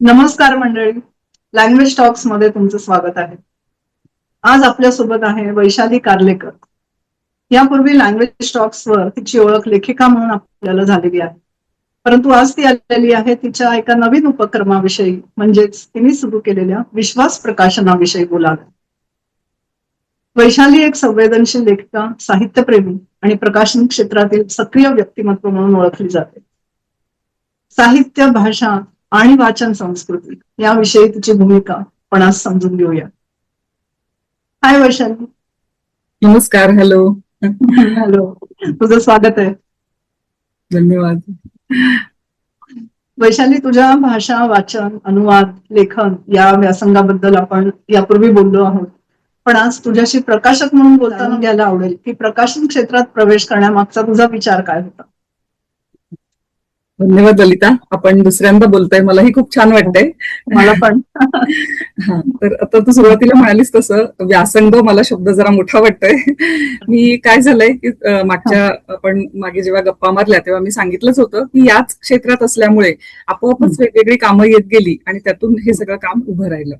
नमस्कार मंडळी. Language talks मध्ये तुमचं स्वागत आहे. आज आपल्यासोबत आहे वैशाली कारलेकर. यापूर्वी लँग्वेज टॉक्स वर तिची ओळख लेखिका म्हणून आपल्याला झालेली आहे, परंतु आज ती आलेली आहे तिच्या एका नवीन उपक्रमाविषयी, म्हणजेच तिने सुरू केलेल्या विश्वास प्रकाशनाविषयी बोलावे. वैशाली एक संवेदनशील लेखिका, साहित्यप्रेमी आणि प्रकाशन क्षेत्रातील सक्रिय व्यक्तिमत्व म्हणून ओळखली जाते. साहित्य, भाषा आणि वाचन संस्कृती याविषयी तिची भूमिका पण आज समजून घेऊया. हाय वैशाली. नमस्कार. हॅलो. हॅलो. तुझं स्वागत आहे. धन्यवाद. वैशाली, तुझ्या भाषा, वाचन, अनुवाद, लेखन या व्यासंगाबद्दल आपण यापूर्वी बोललो आहोत, पण आज तुझ्याशी प्रकाशक म्हणून बोलताना घ्यायला आवडेल की प्रकाशन क्षेत्रात प्रवेश करण्यामागचा तुझा विचार काय होता. धन्यवाद ललिता. आपण दुसऱ्यांदा बोलताय, मलाही खूप छान वाटतंय. मला पण. हा, तर आता तू सुरुवातीला म्हणालीस तसं व्यासंग मला शब्द जरा मोठा वाटतोय. मी काय झालंय की आपण मागे जेव्हा गप्पा मारल्या तेव्हा मी सांगितलंच होतं की याच क्षेत्रात असल्यामुळे आपोआपच वेगवेगळी कामं येत गेली आणि त्यातून हे सगळं काम उभं राहिलं.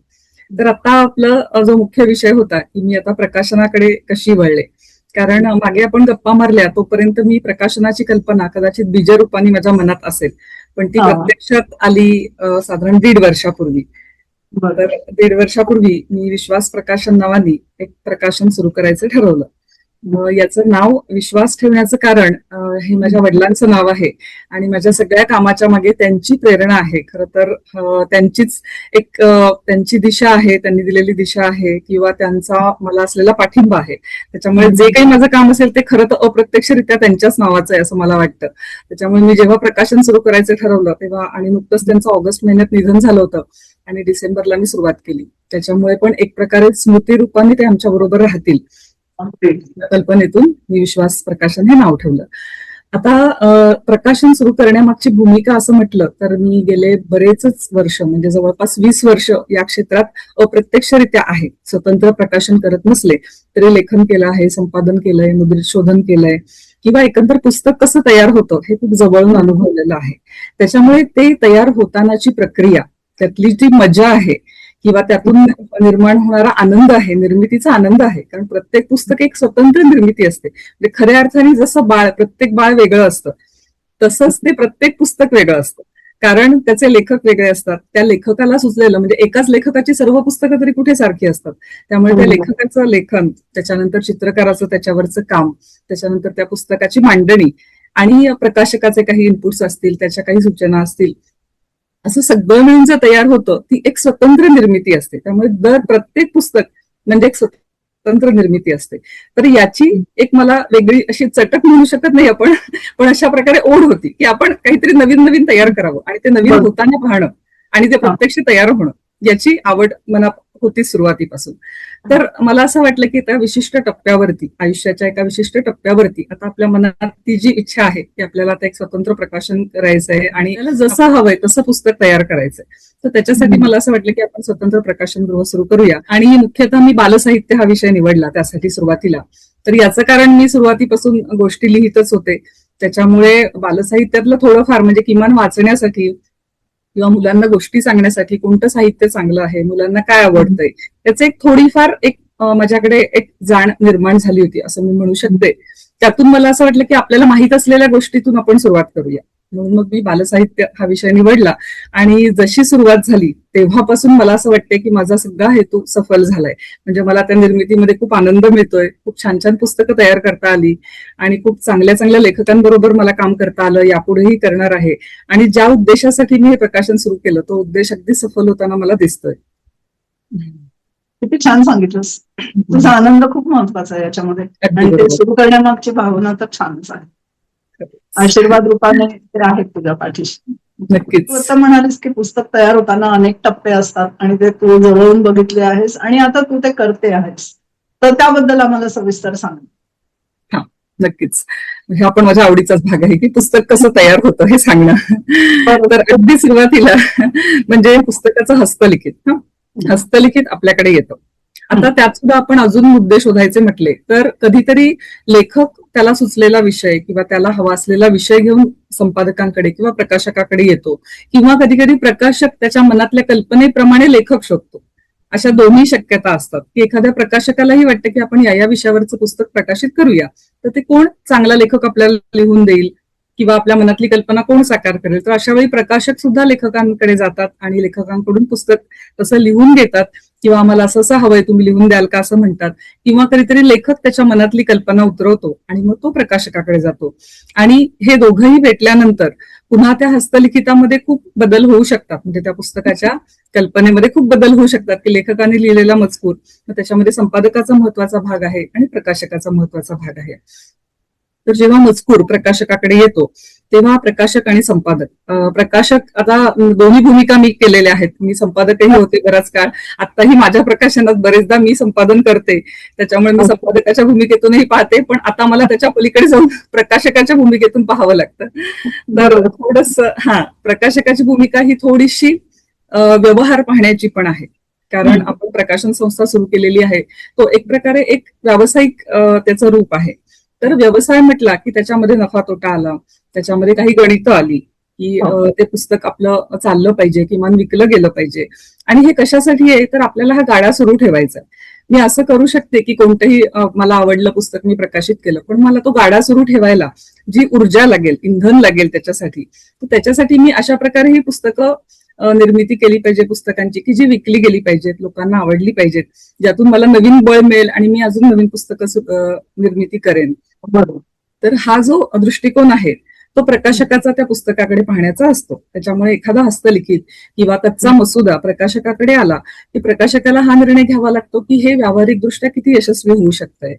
तर आता आपला जो मुख्य विषय होता की मी आता प्रकाशनाकडे कशी वळले, कारण मागे आपण गप्पा मारल्या तोपर्यंत मी प्रकाशनाची कल्पना कदाचित बीजरूपाने माझ्या मनात असेल, पण ती प्रत्यक्षात आली साधारण 1.5 वर्षापूर्वी. तर 1.5 वर्षापूर्वी मी विश्वास प्रकाशन नावाने एक प्रकाशन सुरू करायचं ठरवलं. याचं नाव विश्वास ठेवण्याचं कारण हे माझ्या वडिलांचं नाव आहे आणि माझ्या सगळ्या कामाच्या मागे त्यांची प्रेरणा आहे. खरं तर त्यांचीच त्यांची दिशा आहे, त्यांनी दिलेली दिशा आहे किंवा त्यांचा मला असलेला पाठिंबा आहे. त्याच्यामुळे जे काही माझं काम असेल ते खरं तर अप्रत्यक्षरित्या त्यांच्याच नावाचं आहे असं मला वाटतं. त्याच्यामुळे मी जेव्हा प्रकाशन सुरू करायचं ठरवलं तेव्हा, आणि नुकतंच त्यांचं ऑगस्ट महिन्यात निधन झालं होतं आणि डिसेंबरला मी सुरुवात केली, त्याच्यामुळे पण एक प्रकारे स्मृती रूपाने ते आमच्या बरोबर राहतील कल्पनेतून मी विश्वास प्रकाशन हे नाव ठेवलं. आता प्रकाशन सुरू करण्यामागची भूमिका असं म्हटलं तर मी गेले बरेचच वर्ष, म्हणजे जवळपास 20 वर्ष या क्षेत्रात अप्रत्यक्षरित्या आहे. स्वतंत्र प्रकाशन करत नसले तरी लेखन केलं आहे, संपादन केलंय, मुद्रित शोधन केलंय किंवा एकंदर पुस्तक कसं तयार होतं हे खूप जवळून अनुभवलेलं आहे. त्याच्यामुळे ते तयार होतानाची प्रक्रिया, त्यातली जी मजा आहे किंवा त्यातून निर्माण होणारा आनंद आहे, निर्मितीचा आनंद आहे. कारण प्रत्येक पुस्तक एक स्वतंत्र निर्मिती असते. म्हणजे खऱ्या अर्थाने जसं प्रत्येक बाळ वेगळं असतं तसंच ते प्रत्येक पुस्तक वेगळं असतं, कारण त्याचे लेखक वेगळे असतात. त्या लेखकाला सुचलेलं, म्हणजे एकाच लेखकाची सर्व पुस्तकं तरी कुठे सारखी असतात. त्यामुळे त्या लेखकाचं लेखन, त्याच्यानंतर चित्रकाराचं त्याच्यावरचं काम, त्याच्यानंतर त्या पुस्तकाची मांडणी आणि प्रकाशकाचे काही इनपुट्स असतील, त्याच्या काही सूचना असतील, असं सगळं मिळून जे तयार होतं ती एक स्वतंत्र निर्मिती असते. त्यामुळे प्रत्येक पुस्तक म्हणजे एक स्वतंत्र निर्मिती असते. तर याची एक मला वेगळी अशी चटक म्हणू शकत नाही आपण, पण अशा प्रकारे ओढ होती की आपण काहीतरी नवीन नवीन तयार करावं आणि ते नवीन होताना पाहणं आणि ते प्रत्यक्ष तयार होणं, याची आवड मनात होती सुरुवातीपासून. तर मला असं वाटलं की त्या विशिष्ट टप्प्यावरती, आयुष्याच्या एका विशिष्ट टप्प्यावरती आता आपल्या मनात ती जी इच्छा आहे की आपल्याला आता एक स्वतंत्र प्रकाशन करायचंय आणि जसं हवंय तसं पुस्तक तयार करायचंय, तर त्याच्यासाठी मला असं वाटलं की आपण स्वतंत्र प्रकाशन गृह सुरू करूया. आणि मुख्यतः मी बालसाहित्य हा विषय निवडला त्यासाठी सुरुवातीला. तर याचं कारण मी सुरुवातीपासून गोष्टी लिहितच होते, त्याच्यामुळे बालसाहित्यातलं थोडंफार, म्हणजे किमान वाचण्यासाठी किंवा मुलांना गोष्टी सांगण्यासाठी कोणतं साहित्य चांगलं आहे, मुलांना काय आवडतंय, त्याचं एक थोडीफार माझ्याकडे एक जाण निर्माण झाली होती असं मी म्हणू शकते. त्यातून मला असं वाटलं की आपल्याला माहित असलेल्या गोष्टीतून आपण सुरुवात करूया, म्हणून मग मी बालसाहित्य हा विषय निवडला. आणि जशी सुरुवात झाली तेव्हापासून मला असं वाटतंय की माझा सगळा हेतू सफल झालाय. म्हणजे मला त्या निर्मितीमध्ये खूप आनंद मिळतोय, खूप छान छान पुस्तकं तयार करता आली आणि खूप चांगल्या चांगल्या लेखकांबरोबर मला काम करता आलं, यापुढेही करणार आहे. आणि ज्या उद्देशासाठी मी हे प्रकाशन सुरू केलं तो उद्देश अगदी सफल होताना मला दिसतोय. किती छान सांगितलंस. तुझा आनंद खूप महत्वाचा आहे याच्यामध्ये, आणि ते सुरू करण्यामागची भावना तर छानच आहे. आशीर्वाद रूपाने ते आहेत तुझ्या पाठीशी. नक्कीच. तू आता म्हणालीस की पुस्तक तयार होताना अनेक टप्पे असतात आणि ते तू जवळून बघितले आहेस आणि आता तू ते करते आहेस, तर त्याबद्दल आम्हाला सविस्तर सांग. हा, नक्कीच. हा पण माझ्या आवडीचाच भाग आहे की पुस्तक कसं तयार होतं हे सांगणं. तर अगदी सुरुवातीला म्हणजे पुस्तकाचं हस्तलिखित आपल्याकडे येतं. आता त्यात सुद्धा आपण अजून मुद्दे शोधायचे म्हटले तर कधीतरी लेखक त्याला सुचलेला विषय किंवा त्याला हवा असलेला विषय घेऊन संपादकांकडे किंवा प्रकाशकाकडे येतो, किंवा कधी कधी प्रकाशक त्याच्या मनातल्या कल्पनेप्रमाणे लेखक शोधतो. अशा दोन्ही शक्यता असतात की एखाद्या प्रकाशकालाही वाटतं की आपण या विषयावरचं पुस्तक प्रकाशित करूया, तर ते कोण चांगला लेखक आपल्याला लिहून देईल किंवा आपल्या मनातली कल्पना कोण साकार करेल. तर अशा वेळी प्रकाशक सुद्धा लेखकांकडे जातात आणि लेखकांकडून पुस्तक तसं लिहून घेतात किंवा आम्हाला असं असं हवंय, तुम्ही लिहून द्याल का असं म्हणतात. किंवा कधीतरी लेखक त्याच्या मनातली कल्पना उतरवतो आणि मग तो प्रकाशकाकडे जातो. आणि हे दोघंही भेटल्यानंतर पुन्हा त्या हस्तलिखितामध्ये खूप बदल होऊ शकतात. म्हणजे त्या पुस्तकाच्या कल्पनेमध्ये खूप बदल होऊ शकतात की लेखकाने लिहिलेला मजकूर, त्याच्यामध्ये संपादकाचा महत्वाचा भाग आहे आणि प्रकाशकाचा महत्वाचा भाग आहे. तर जेव्हा मजकूर प्रकाशकाकडे येतो तेव्हा प्रकाशक आणि संपादक, प्रकाशक आता दोन्ही भूमिका मी केलेल्या आहेत. मी संपादकही होते बराच काळ, आताही माझ्या प्रकाशनात बरेचदा मी संपादन करते, त्याच्यामुळे मी संपादकाच्या भूमिकेतूनही पाहते, पण आता मला त्याच्या पलीकडे जाऊन प्रकाशकाच्या भूमिकेतून पाहावं लागतं. तर थोडस प्रकाशकाची भूमिका ही थोडीशी व्यवहार पाहण्याची पण आहे, कारण आपण प्रकाशन संस्था सुरू केलेली आहे. तो एक प्रकारे एक व्यावसायिक त्याचं रूप आहे. तर व्यवसाय म्हटला की त्याच्यामध्ये नफा तोटा आला, त्याच्यामध्ये काही गणितं आली की ते पुस्तक आपलं चाललं पाहिजे, किमान विकलं गेलं पाहिजे. आणि हे कशासाठी आहे तर आपल्याला हा गाडा सुरू ठेवायचा. मी असं करू शकते की कोणतंही मला आवडलं पुस्तक मी प्रकाशित केलं, पण मला तो गाडा सुरू ठेवायला जी ऊर्जा लागेल, इंधन लागेल त्याच्यासाठी, तर त्याच्यासाठी मी अशा प्रकारे ही पुस्तकं निर्मिती केली पाहिजे पुस्तकांची की जी विकली गेली पाहिजेत, लोकांना आवडली पाहिजेत, ज्यातून मला नवीन बळ मिळेल आणि मी अजून नवीन पुस्तकं निर्मिती करेन. तर हा जो दृष्टिकोन आहे तो प्रकाशकाचा त्या पुस्तकाकडे पाहण्याचा असतो. त्याच्यामुळे एखादा हस्तलिखित किंवा कच्चा मसुदा प्रकाशकाकडे आला की प्रकाशकाला हा निर्णय घ्यावा लागतो की हे व्यावहारिकदृष्ट्या किती यशस्वी होऊ शकतंय.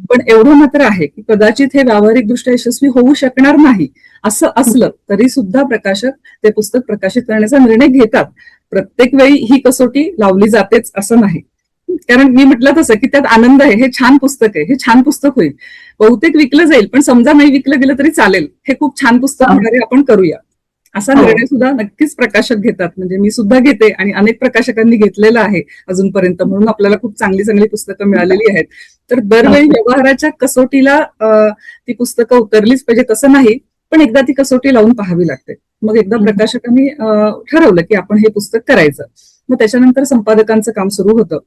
पण एवढं मात्र आहे की कदाचित हे व्यावहारिकदृष्ट्या यशस्वी होऊ शकणार नाही असं असलं तरी सुद्धा प्रकाशक ते पुस्तक प्रकाशित करण्याचा निर्णय घेतात. प्रत्येक वेळी ही कसोटी लावली जातेच असं नाही, कारण मी म्हटलं तसं की त्यात आनंद आहे, हे छान पुस्तक आहे, हे छान पुस्तक होईल, बहुतेक विकलं जाईल, पण समजा नाही विकलं गेलं तरी चालेल, हे खूप छान पुस्तक होणार आहे, आपण करूया, असा निर्णय सुद्धा नक्कीच प्रकाशक घेतात. म्हणजे मी सुद्धा घेते आणि अनेक प्रकाशकांनी घेतलेला आहे अजूनपर्यंत, म्हणून आपल्याला खूप चांगली चांगली पुस्तकं मिळालेली आहेत. तर दरवेळी व्यवहाराच्या कसोटीला ती पुस्तकं उतरलीच पाहिजे तसं नाही, पण एकदा ती कसोटी लावून पाहावी लागते. मग एकदा प्रकाशकांनी ठरवलं की आपण हे पुस्तक करायचं, मग त्याच्यानंतर संपादकांचं काम सुरू होतं.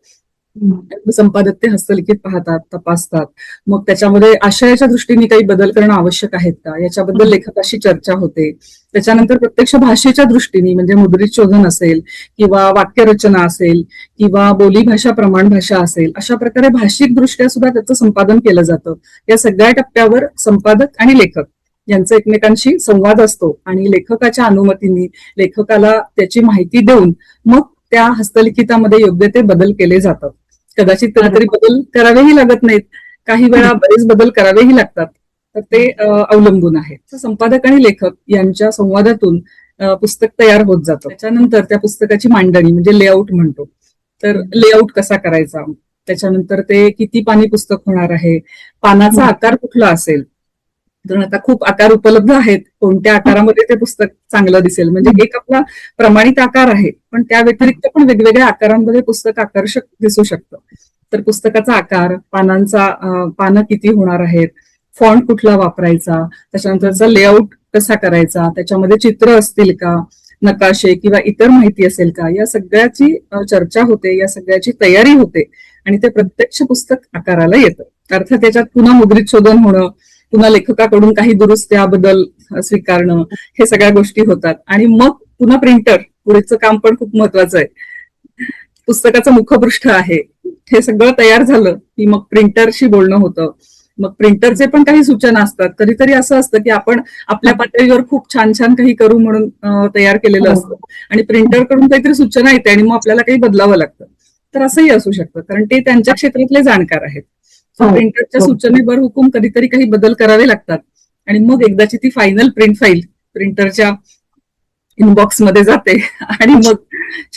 संपादक ते हस्तलिखित पाहतात, तपासतात, मग त्याच्यामध्ये आशयाच्या दृष्टीने काही बदल करणं आवश्यक आहेत का याच्याबद्दल लेखकाशी चर्चा होते. त्याच्यानंतर प्रत्यक्ष भाषेच्या दृष्टीने म्हणजे मुद्रित शोधन असेल किंवा वाक्यरचना असेल किंवा बोलीभाषा प्रमाण भाषा असेल, अशा प्रकारे भाषिक दृष्ट्या सुद्धा त्याचं संपादन केलं जातं. या सगळ्या टप्प्यावर संपादक आणि लेखक यांचा एकमेकांशी संवाद असतो आणि लेखकाच्या अनुमतीने लेखकाला त्याची माहिती देऊन मग त्या हस्तलिखितामध्ये योग्य ते बदल केले जातात. कदाचित कधीतरी बदल करावेही लागत नाहीत, काही वेळा बरेच बदल करावेही लागतात, तर ते अवलंबून आहे. संपादक आणि लेखक यांच्या संवादातून पुस्तक तयार होत जातं. त्याच्यानंतर त्या पुस्तकाची मांडणी म्हणजे लेआउट म्हणतो. तर लेआउट कसा करायचा, त्याच्यानंतर ते किती पानी पुस्तक होणार आहे, पानाचा आकार कुठला असेल, तर आता खूप आकार उपलब्ध आहेत, कोणत्या आकारामध्ये ते पुस्तक चांगलं दिसेल. म्हणजे एक आपला प्रमाणित आकार आहे, पण त्या व्यतिरिक्त पण वेगवेगळ्या आकारांमध्ये पुस्तक आकर्षक दिसू शकतं. तर पुस्तकाचा आकार, पानं किती होणार आहेत, फॉन्ट कुठला वापरायचा, त्याच्यानंतरचा लेआउट कसा करायचा, त्याच्यामध्ये चित्र असतील का, नकाशे किंवा इतर माहिती असेल का, या सगळ्याची चर्चा होते, या सगळ्याची तयारी होते आणि ते प्रत्यक्ष पुस्तक आकाराला येतं. अर्थात त्याच्यात पुन्हा मुद्रित शोधन होणं, पुन्हा लेखकाकडून काही दुरुस्त्या बदल स्वीकारणं, हे सगळ्या गोष्टी होतात. आणि मग पुन्हा प्रिंटर, पुढचं काम पण खूप महत्वाचं आहे. पुस्तकाचं मुखपृष्ठ आहे, हे सगळं तयार झालं की मग प्रिंटरशी बोलणं होतं. मग प्रिंटरचे पण काही सूचना असतात. कधीतरी असं असतं की आपण आपल्या पातळीवर खूप छान छान काही करू म्हणून तयार केलेलं असतं आणि प्रिंटरकडून काहीतरी सूचना येते आणि मग आपल्याला काही बदलावं लागतं. तर असंही असू शकतं, कारण ते त्यांच्या क्षेत्रातले जाणकार आहेत. प्रिंटरच्या सूचनेवर हुकूम कधीतरी काही बदल करावे लागतात आणि मग एकदाची ती फायनल प्रिंट फाईल प्रिंटरच्या इनबॉक्स मध्ये जाते आणि मग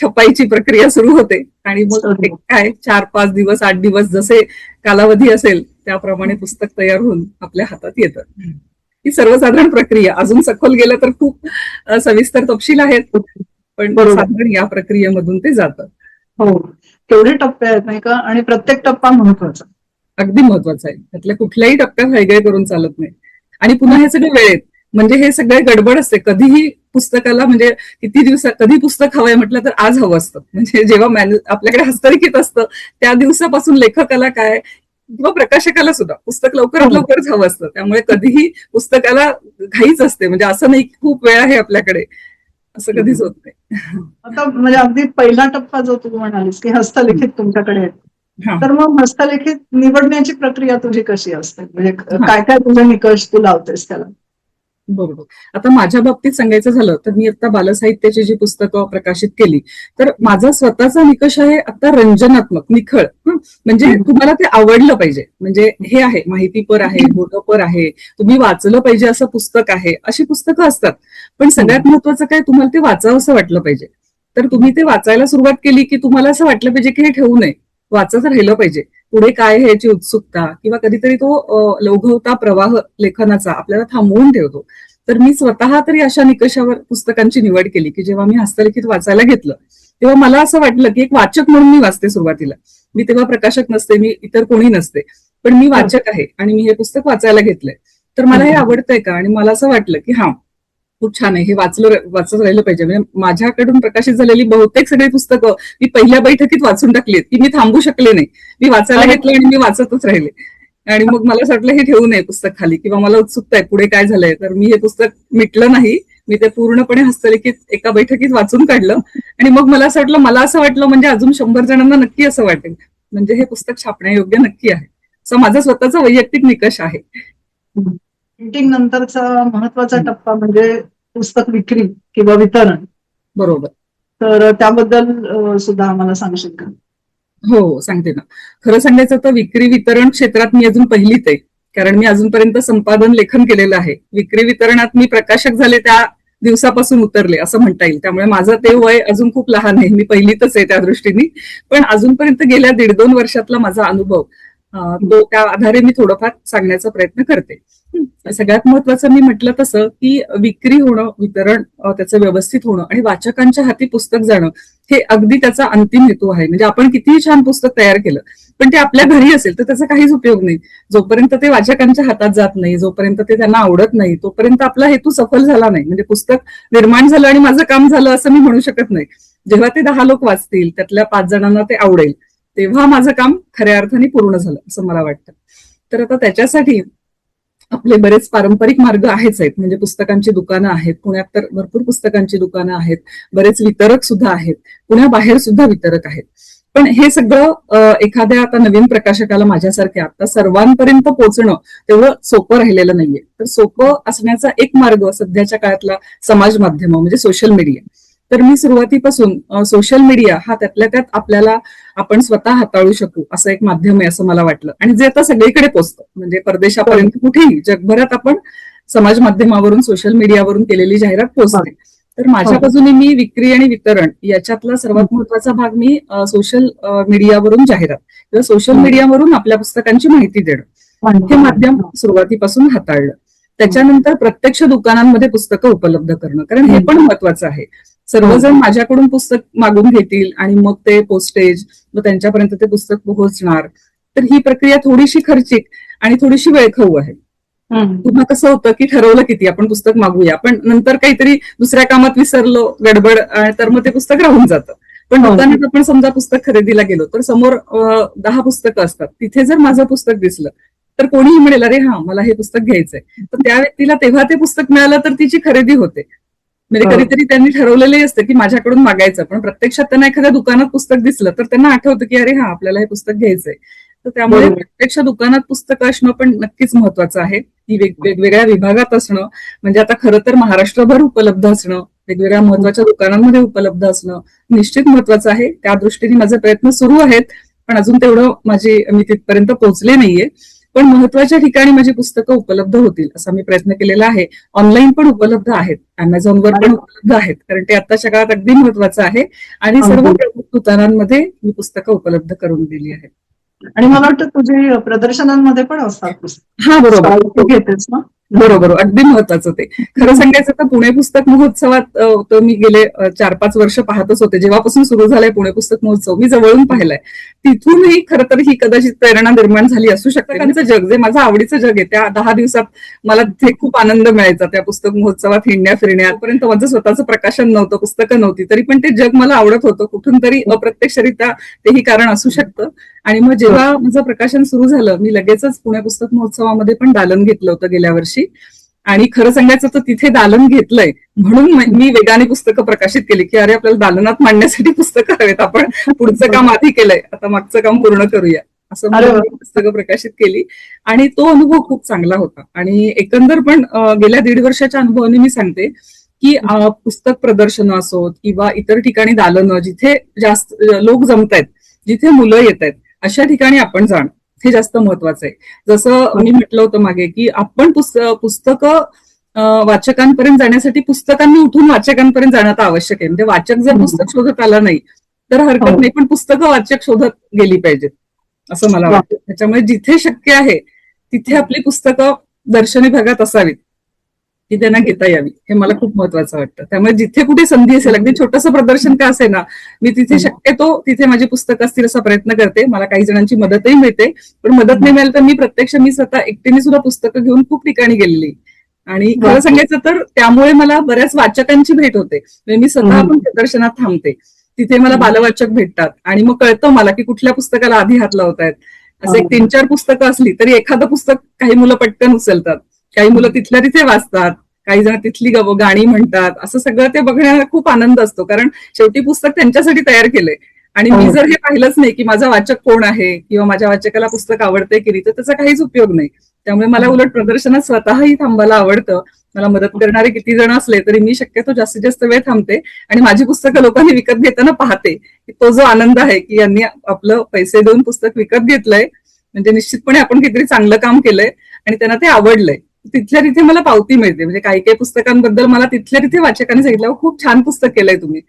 छपाईची प्रक्रिया सुरू होते आणि मग काय 4-5 दिवस 8 दिवस जसे कालावधी असेल त्याप्रमाणे पुस्तक तयार होऊन आपल्या हातात येतं. ही सर्वसाधारण प्रक्रिया. अजून सखोल गेलं तर खूप सविस्तर तपशील आहेत, पण साधारण या प्रक्रियेमधून ते जातं. हो, केवढे टप्पे आहेत नाही का, आणि प्रत्येक टप्पा महत्वाचा. अगदी महत्वाचं आहे. त्यातल्या कुठल्याही टप्प्यात हयगय करून चालत नाही. आणि पुन्हा हे सगळे वेळेत, म्हणजे हे सगळे गडबड असते. कधीही पुस्तकाला म्हणजे किती दिवसात कधी पुस्तक हवंय म्हटलं तर आज हवं असतं. म्हणजे जेव्हा आपल्याकडे हस्तलिखित असतं त्या दिवसापासून लेखकाला काय किंवा प्रकाशकाला सुद्धा पुस्तक लवकरात लवकरच हवं असतं. त्यामुळे कधीही पुस्तकाला घाईच असते. म्हणजे असं नाही की खूप वेळ आहे आपल्याकडे, असं कधीच होत नाही. आता म्हणजे अगदी पहिला टप्पा जो तू म्हणालीस की हस्तलिखित तुमच्याकडे आहे, हा तर मग हस्तलिखित निवडण्याची प्रक्रिया तुझी कशी असते? म्हणजे हा काय काय तुझे निकष तू लावतेस त्याला? बरोबर. आता माझ्या बाबतीत सांगायचं झालं तर मी आता बालसाहित्याची जी पुस्तकं प्रकाशित केली, तर माझा स्वतःचा निकष आहे आता रंजनात्मक, निखळ. म्हणजे तुम्हाला ते आवडलं पाहिजे. म्हणजे हे आहे, माहितीपर आहे, बोधपर आहे, तुम्ही वाचलं पाहिजे असं पुस्तक आहे, अशी पुस्तकं असतात. पण सगळ्यात महत्वाचं काय, तुम्हाला ते वाचावं असं वाटलं पाहिजे. तर तुम्ही ते वाचायला सुरुवात केली की तुम्हाला असं वाटलं पाहिजे की हे ठेवू नये, वाचत राहिलं पाहिजे. पुढे काय आहे याची उत्सुकता किंवा कधीतरी तो लौघवता प्रवाह लेखनाचा आपल्याला थांबवून ठेवतो. तर मी स्वतः तरी अशा निकषावर पुस्तकांची निवड केली की जेव्हा मी हस्तलिखित वाचायला घेतलं तेव्हा मला असं वाटलं की एक वाचक म्हणून मी वाचते सुरुवातीला. मी तेव्हा प्रकाशक नसते, मी इतर कोणी नसते, पण मी वाचक आहे आणि मी हे पुस्तक वाचायला घेतलंय. तर मला हे आवडतंय का, आणि मला असं वाटलं की हा खूप छान आहे, हे वाचत राहिलं पाहिजे. म्हणजे माझ्याकडून प्रकाशित झालेली बहुतेक सगळी पुस्तकं मी पहिल्या बैठकीत वाचून टाकलीत की मी थांबू शकले नाही. मी वाचायला घेतलं आणि मी वाचतच राहिले. आणि मग मला असं वाटलं हे ठेवू नये पुस्तक खाली, किंवा मला उत्सुकता आहे पुढे काय झालंय. तर मी हे पुस्तक मिटलं नाही, मी ते पूर्णपणे हस्तलिखित एका बैठकीत वाचून काढलं. आणि मग मला असं वाटलं म्हणजे अजून 100 जणांना नक्की असं वाटेल, म्हणजे हे पुस्तक छापण्यायोग्य नक्की आहे. असं माझा स्वतःचा वैयक्तिक निकष आहे. प्रिंटिंग नंतरचा महत्वाचा टप्पा म्हणजे पुस्तक विक्री किंवा वितरण. बरोबर. तर त्याबद्दल सुद्धा आम्हाला सांगशील का? हो, सांगते ना. खरं सांगायचं तर विक्री वितरण क्षेत्रात मी अजून पहिलीच आहे, कारण मी अजूनपर्यंत संपादन लेखन केलेलं आहे. विक्री वितरणात मी प्रकाशक झाले त्या दिवसापासून उतरले असं म्हणता येईल. त्यामुळे माझं ते वय अजून खूप लहान आहे, मी पहिलीतच आहे त्या दृष्टीने. पण अजूनपर्यंत गेल्या 1.5-2 वर्षातला माझा अनुभव, तो त्या आधारे मी थोडंफार सांगण्याचा प्रयत्न करते. सगळ्यात महत्वाचं मी म्हटलं तसं की विक्री होणं, वितरण त्याचं व्यवस्थित होणं आणि वाचकांच्या हाती पुस्तक जाणं, हे अगदी त्याचा अंतिम हेतू आहे. म्हणजे आपण कितीही छान पुस्तक तयार केलं पण ते आपल्या घरी असेल तर त्याचा काहीच उपयोग नाही. जोपर्यंत ते वाचकांच्या हातात जात नाही, जोपर्यंत ते त्यांना आवडत नाही, तोपर्यंत आपला हेतू सफल झाला नाही. म्हणजे पुस्तक निर्माण झालं आणि माझं काम झालं असं मी म्हणू शकत नाही. जेव्हा ते 10 लोक वाचतील, त्यातल्या 5 जणांना ते आवडेल, तेव्हा माझं काम खऱ्या अर्थाने पूर्ण झालं असं मला वाटतं. तर आता त्याच्यासाठी आपले बरेच पारंपरिक मार्ग आहेच आहेत. म्हणजे पुस्तकांची दुकानं आहेत, पुण्यात तर भरपूर पुस्तकांची दुकानं आहेत, बरेच वितरक सुद्धा आहेत, पुण्याबाहेर सुद्धा वितरक आहेत. पण हे सगळं एखाद्या आता नवीन प्रकाशकाला माझ्यासारख्या आता सर्वांपर्यंत पोहोचणं तेवढं सोपं राहिलेलं नाहीये. तर सोपं असण्याचा एक मार्ग सध्याच्या काळातला समाज माध्यम म्हणजे सोशल मीडिया. तर मी सुरुवातीपासून सोशल मीडिया हा त्यातल्या त्यात आपल्याला आपण स्वतः हाताळू शकू असं एक माध्यम आहे असं मला वाटलं, आणि जे आता सगळीकडे पोहोचतं. म्हणजे परदेशापर्यंत कुठेही जगभरात आपण समाज माध्यमावरून सोशल मीडियावरून केलेली जाहिरात पोहोचते. तर माझ्या बाजूने मी विक्री आणि वितरण याच्यातला सर्वात महत्वाचा भाग मी सोशल मीडियावरून जाहिरात किंवा सोशल मीडियावरून आपल्या पुस्तकांची माहिती देणं, हे माध्यम सुरुवातीपासून हाताळलं. त्याच्यानंतर प्रत्यक्ष दुकानांमध्ये पुस्तकं उपलब्ध करणं, कारण हे पण महत्वाचं आहे. सर्वजण माझ्याकडून पुस्तक मागून घेतील आणि मग ते पोस्टेज व त्यांच्यापर्यंत ते पुस्तक पोहोचणार, तर ही प्रक्रिया थोडीशी खर्चिक आणि थोडीशी वेळखाऊ आहे. पुन्हा कसं होतं की ठरवलं किती आपण पुस्तक मागूया, पण नंतर काहीतरी दुसऱ्या कामात विसरलो, गडबड, तर मग ते पुस्तक राहून जातं. पण दुकानात आपण समजा पुस्तक खरेदीला गेलो तर समोर 10 पुस्तकं असतात, तिथे जर माझं पुस्तक दिसलं तर कोणीही म्हणेल अरे हा मला हे पुस्तक घ्यायचंय, तर त्या व्यक्तीला तेव्हा ते पुस्तक मिळालं तर तिची खरेदी होते. म्हणजे कधीतरी त्यांनी ठरवलेलं असतं की माझ्याकडून मागायचं, पण प्रत्यक्षात त्यांना एखाद्या दुकानात पुस्तक दिसलं तर त्यांना आठवतं की अरे हा आपल्याला हे पुस्तक घ्यायचंय. तर त्यामुळे प्रत्यक्ष दुकानात पुस्तकं असणं पण नक्कीच महत्वाचं आहे. ती वेगवेगळ्या विभागात असणं, म्हणजे आता खरं तर महाराष्ट्रभर उपलब्ध असणं, वेगवेगळ्या महत्वाच्या दुकानांमध्ये उपलब्ध असणं निश्चित महत्वाचं आहे. त्या दृष्टीने माझे प्रयत्न सुरू आहेत, पण अजून तेवढं मी तिथपर्यंत पोहोचले नाहीये. पण महत्वाच्या ठिकाणी माझी पुस्तकं उपलब्ध होतील असा मी प्रयत्न केलेला आहे. ऑनलाईन पण उपलब्ध आहेत, अमेझॉनवर पण उपलब्ध आहेत, कारण ते आताच्या काळात अगदी महत्वाचं आहे. आणि सर्व प्रमुख दुकानांमध्ये मी पुस्तकं उपलब्ध करून दिली आहेत. आणि मला वाटतं तुझी प्रदर्शनांमध्ये पण असतात पुस्तक. हा बरोबर घेतेस ना? बरोबर, अगदी महत्वाचं ते. खरं सांगायचं तर पुणे पुस्तक महोत्सवात तर मी गेले 4-5 वर्ष पाहतच होते. जेव्हापासून सुरू झालाय पुणे पुस्तक महोत्सव मी जवळून पाहिलाय. तिथूनही खरं तर ही कदाचित प्रेरणा निर्माण झाली असू शकते. पुस्तकांचं जग जे माझं आवडीचं जग आहे, त्या 10 दिवसात मला तिथे खूप आनंद मिळायचा त्या पुस्तक महोत्सवात हिंडण्या फिरण्यात. पर्यंत माझं स्वतःचं प्रकाशन नव्हतं, पुस्तकं नव्हती, तरी पण ते जग मला आवडत होतं. कुठून तरी अप्रत्यक्षरित्या तेही कारण असू शकतं. आणि मग जेव्हा माझं प्रकाशन सुरू झालं, मी लगेचच पुणे पुस्तक महोत्सवामध्ये पण दालन घेतलं होतं गेल्या वर्षी. आणि खरं सांगायचं तर तिथे दालन घेतलंय म्हणून मी वेगाने पुस्तकं प्रकाशित केली, की अरे आपल्याला दालनात मांडण्यासाठी पुस्तकं हवेत, आपण पुढचं काम आधी केलंय, आता मागचं काम पूर्ण करूया, असं म्हणून मी पुस्तकं प्रकाशित केली. आणि तो अनुभव खूप चांगला होता. आणि एकंदर पण गेल्या 1.5 वर्षाच्या अनुभवाने मी सांगते की पुस्तक प्रदर्शनं असोत किंवा इतर ठिकाणी दालनं जिथे जास्त लोक जमतायत, जिथे मुलं येत आहेत, अशा ठिकाणी आपण जाणं हे जास्त महत्वाचं आहे. जसं मी म्हटलं होतं मागे की आपण पुस्तकं वाचकांपर्यंत जाण्यासाठी पुस्तकांनी उठून वाचकांपर्यंत जाणं आता आवश्यक आहे. म्हणजे वाचक जर पुस्तक शोधत आला नाही तर हरकत नाही, पण पुस्तकं वाचक शोधत गेली पाहिजेत असं मला वाटतं. त्याच्यामुळे जिथे शक्य आहे तिथे आपली पुस्तकं दर्शनी भागात असावीत, की त्यांना घेता यावी, हे मला खूप महत्वाचं वाटतं. त्यामुळे जिथे कुठे संधी असेल, अगदी छोटंसं प्रदर्शन का असे ना, मी तिथे शक्यतो तिथे माझी पुस्तकं असतील असा प्रयत्न करते. मला काही जणांची मदतही मिळते, पण मदत नाही मिळाली तर मी प्रत्यक्ष मी स्वतः एकटीने सुद्धा पुस्तकं घेऊन खूप ठिकाणी गेलेली. आणि खरं सांगायचं तर त्यामुळे मला बऱ्याच वाचकांची भेट होते. मी स्वतः पण प्रदर्शनात थांबते, तिथे मला बालवाचक भेटतात आणि मग कळतं मला की कुठल्या पुस्तकाला आधी हात लावतायत. असं एक 3-4 पुस्तकं असली तरी एखादं पुस्तक काही मुलं पटकन उचलतात, काही मुलं तिथल्या तिथे वाचतात, काही जण तिथली गाणी म्हणतात. असं सगळं ते बघण्याला खूप आनंद असतो, कारण शेवटी पुस्तक त्यांच्यासाठी तयार केलंय. आणि मी जर हे पाहिलंच नाही की माझा वाचक कोण आहे किंवा माझ्या वाचकाला पुस्तक आवडते की नाही, तर त्याचा काहीच उपयोग नाही. त्यामुळे मला उलट प्रदर्शनात स्वतःही थांबायला आवडतं. मला मदत करणारे किती जण असले तरी मी शक्यतो जास्तीत जास्त वेळ थांबते आणि माझी पुस्तकं लोकांनी विकत घेताना पाहते, की तो जो आनंद आहे की यांनी आपलं पैसे देऊन पुस्तक विकत घेतलंय, म्हणजे निश्चितपणे आपण काहीतरी चांगलं काम केलंय आणि त्यांना ते आवडलंय, तिथल्या तिथे मला पावती मिळते. म्हणजे काही काही पुस्तकांबद्दल मला तिथल्या तिथे वाचकांनी सांगितलं खूप छान पुस्तक केलंय तुम्ही.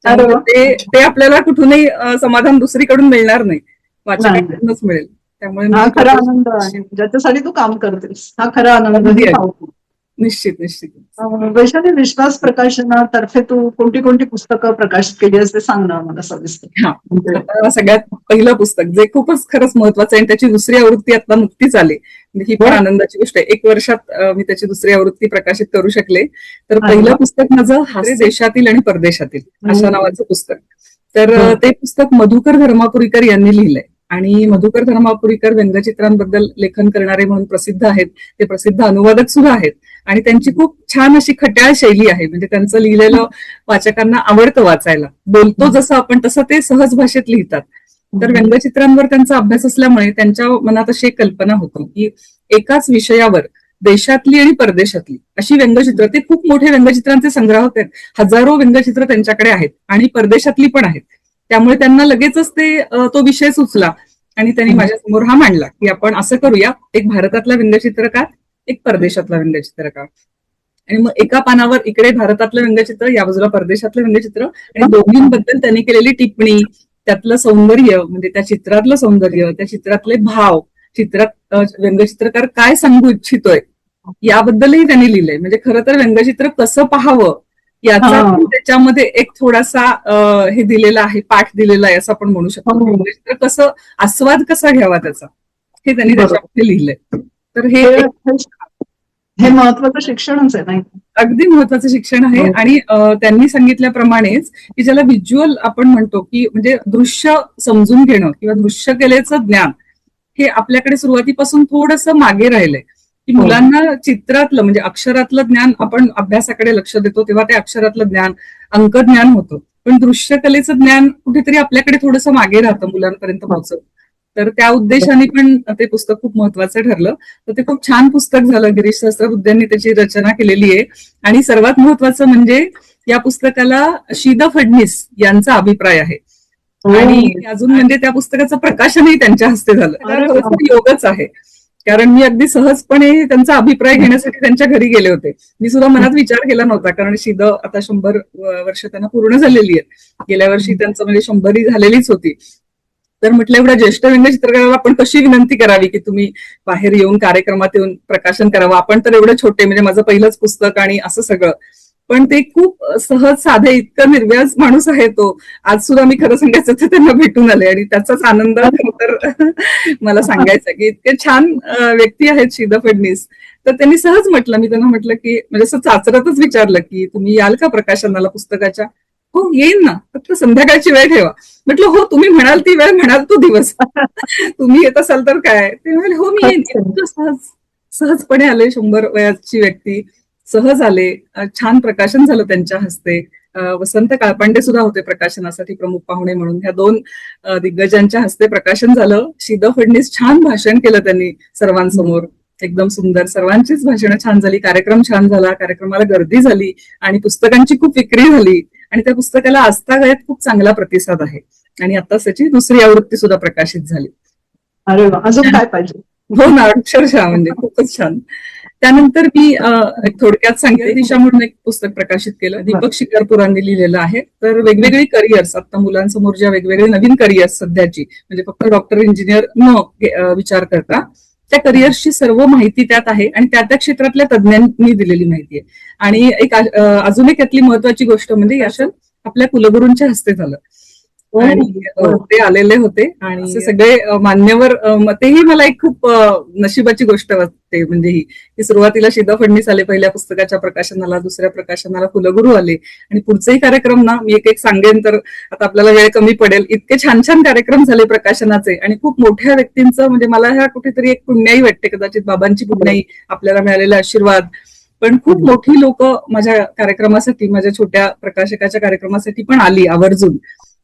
ते आपल्याला कुठूनही समाधान दुसरीकडून मिळणार नाही, वाचकांकडूनच मिळेल. त्यामुळे हा खरा आनंद आहे ज्याच्यासाठी तू काम करतेस, हा खरा आनंद. निश्चित निश्चित. वैशाली, विश्वास प्रकाशनातर्फे तू कोणती कोणती पुस्तकं प्रकाशित केली असते सांग ना मला सविस्तर. हा, सगळ्यात पहिलं पुस्तक जे खूपच खरंच महत्वाचं आहे आणि त्याची दुसरी आवृत्ती आता नुकतीच आली, ही पण आनंदाची गोष्ट आहे. 1 वर्षात मी त्याची दुसरी आवृत्ती प्रकाशित करू शकले. तर पहिलं पुस्तक माझं हास्य देशातील आणि परदेशातील अशा नावाचं पुस्तक. तर ते पुस्तक मधुकर धर्मापुरीकर यांनी लिहिलंय. आणि मधुकर धर्मापुरीकर व्यंगचित्रांबद्दल लेखन करणारे म्हणून प्रसिद्ध आहेत, ते प्रसिद्ध अनुवादक सुद्धा आहेत. आणि त्यांची खूप छान अशी खट्याळ शैली आहे, म्हणजे त्यांचं लिहिलेलं वाचकांना आवडतं वाचायला. बोलतो जसं आपण तसं ते सहज भाषेत लिहितात. तर व्यंगचित्रांवर त्यांचा अभ्यास असल्यामुळे त्यांच्या मनात अशी एक कल्पना होती की एकाच विषयावर देशातली आणि परदेशातली अशी व्यंगचित्र, ते खूप मोठे व्यंगचित्रांचे संग्रह होते, हजारो व्यंगचित्र त्यांच्याकडे आहेत आणि परदेशातली पण आहेत. त्यामुळे त्यांना लगेचच तो विषय सुचला आणि त्यांनी माझ्यासमोर हा मांडला की आपण असं करूया, एक भारतातला व्यंगचित्रकार, एक परदेशातला व्यंगचित्रकार. आणि मग एका पानावर इकडे भारतातलं व्यंगचित्र, या बाजूला परदेशातलं व्यंगचित्र, आणि दोन्हींबद्दल त्यांनी केलेली टिप्पणी, त्यातलं सौंदर्य, म्हणजे त्या चित्रातलं सौंदर्य, त्या चित्रातले भाव, चित्रात व्यंगचित्रकार काय सांगू इच्छितोय याबद्दलही त्यांनी लिहिलंय. म्हणजे खरं तर व्यंगचित्र कसं पाहावं याचा त्याच्यामध्ये एक थोडासा हे दिलेला आहे, पाठ दिलेला आहे असं आपण म्हणू शकतो. व्यंगचित्र कसं, आस्वाद कसा घ्यावा त्याचा, हे त्यांनी त्याच्यामध्ये लिहिलंय. तर हे महत्वाचं शिक्षणच आहे, नाही? अगदी महत्वाचं शिक्षण आहे. आणि त्यांनी सांगितल्याप्रमाणेच की ज्याला व्हिज्युअल आपण म्हणतो, की म्हणजे दृश्य समजून घेणं किंवा दृश्य कलेचं ज्ञान, हे आपल्याकडे सुरुवातीपासून थोडंसं मागे राहिलंय. की मुलांना चित्रातलं म्हणजे अक्षरातलं ज्ञान, आपण अभ्यासाकडे लक्ष देतो तेव्हा ते अक्षरातलं ज्ञान, अंकज्ञान होतं, पण दृश्यकलेचं ज्ञान कुठेतरी आपल्याकडे थोडंसं मागे राहतं मुलांपर्यंत पोहोचत. तर त्या उद्देशाने पण ते पुस्तक खूप महत्वाचं ठरलं. तर ते खूप छान पुस्तक झालं. गिरीश सहस्त्रबुद्धे त्याची रचना केलेली आहे. आणि सर्वात महत्वाचं म्हणजे या पुस्तकाला शी द. फडणीस यांचा अभिप्राय आहे. आणि अजून म्हणजे त्या पुस्तकाचं प्रकाशनही त्यांच्या हस्ते झालं. योगच आहे, कारण मी अगदी सहजपणे त्यांचा अभिप्राय घेण्यासाठी त्यांच्या घरी गेले होते. मी सुद्धा मनात विचार केला नव्हता, कारण शी द. आता 100 वर्ष त्यांना पूर्ण झालेली आहेत. गेल्या वर्षी त्यांचं म्हणजे 100 झालेलीच होती. तर म्हटलं एवढ्या ज्येष्ठ व्यंग्य चित्रकाराला आपण कशी विनंती करावी की तुम्ही बाहेर येऊन कार्यक्रमात येऊन प्रकाशन करावं. आपण तर एवढे छोटे, म्हणजे माझं पहिलंच पुस्तक आणि असं सगळं. पण ते खूप सहज साधे, इतकं निर्व्याज माणूस आहे तो. आज सुद्धा मी खरं सांगायचं तर त्यांना भेटून आले आणि त्याचाच आनंद खरं तर मला सांगायचा की इतके छान व्यक्ती आहेत श्रीदा फडणीस. तर त्यांनी सहज म्हटलं, मी त्यांना म्हटलं की म्हणजे असं चाचरतच विचारलं की तुम्ही याल का प्रकाशनाला पुस्तकाच्या. हो येईन ना, फक्त संध्याकाळची वेळ ठेवा. म्हटलं हो, तुम्ही म्हणाल ती वेळ, म्हणाल तो दिवस. तुम्ही येत असाल तर काय. ते म्हणाले हो मी येईन. इतकं सहजपणे आले, 100 वयाची व्यक्ती, सहज आले. छान प्रकाशन झालं त्यांच्या हस्ते. वसंत काळपांडे सुद्धा होते प्रकाशनासाठी प्रमुख पाहुणे म्हणून. ह्या 2 दिग्गजांच्या हस्ते प्रकाशन झालं. श्रीदा फडणीस छान भाषण केलं त्यांनी सर्वांसमोर, एकदम सुंदर. सर्वांचीच भाषणं छान झाली, कार्यक्रम छान झाला, कार्यक्रमाला गर्दी झाली आणि पुस्तकांची खूप विक्री झाली. आणि त्या पुस्तकाला आजतागायत खूप चांगला प्रतिसाद आहे आणि आता त्याची 2री आवृत्ती सुद्धा प्रकाशित झाली. अरे वा, अजून काय पाहिजे. हो ना, अक्षरशः म्हणजे खूपच छान. त्यानंतर मी एक थोडक्यात सांगते, दिशा म्हणून एक पुस्तक प्रकाशित केलं, दीपक शिकारपुरांनी लिहिलेलं आहे. तर वेगवेगळी करिअर्स, आता मुलांसमोर ज्या वेगवेगळे नवीन करिअर्स सध्याची, म्हणजे फक्त डॉक्टर इंजिनियर न विचार करता त्या करिअर्सची सर्व माहिती त्यात आहे आणि त्या त्या क्षेत्रातल्या तज्ज्ञांनी दिलेली माहिती आहे. आणि एक अजून एक यातली महत्वाची गोष्ट म्हणजे याचं आपल्या कुलगुरूंच्या हस्ते झालं आणि ते आलेले होते आणि असे सगळे मान्यवर. तेही मला एक खूप नशिबाची गोष्ट वाटते. म्हणजे ही की सुरुवातीला श्रीदा फडणीस आले पहिल्या पुस्तकाच्या प्रकाशनाला, 2ऱ्या प्रकाशनाला कुलगुरू आले आणि पुढचेही कार्यक्रम ना मी एक एक सांगेन, तर आता आपल्याला वेळ कमी पडेल. इतके छान छान कार्यक्रम झाले प्रकाशनाचे आणि खूप मोठ्या व्यक्तींचं, म्हणजे मला ह्या कुठेतरी एक पुण्याई वाटते, कदाचित बाबांची पुण्याई, आपल्याला मिळालेले आशीर्वाद. पण खूप मोठी लोक माझ्या कार्यक्रमासाठी, माझ्या छोट्या प्रकाशकाच्या कार्यक्रमासाठी पण आली आवर्जून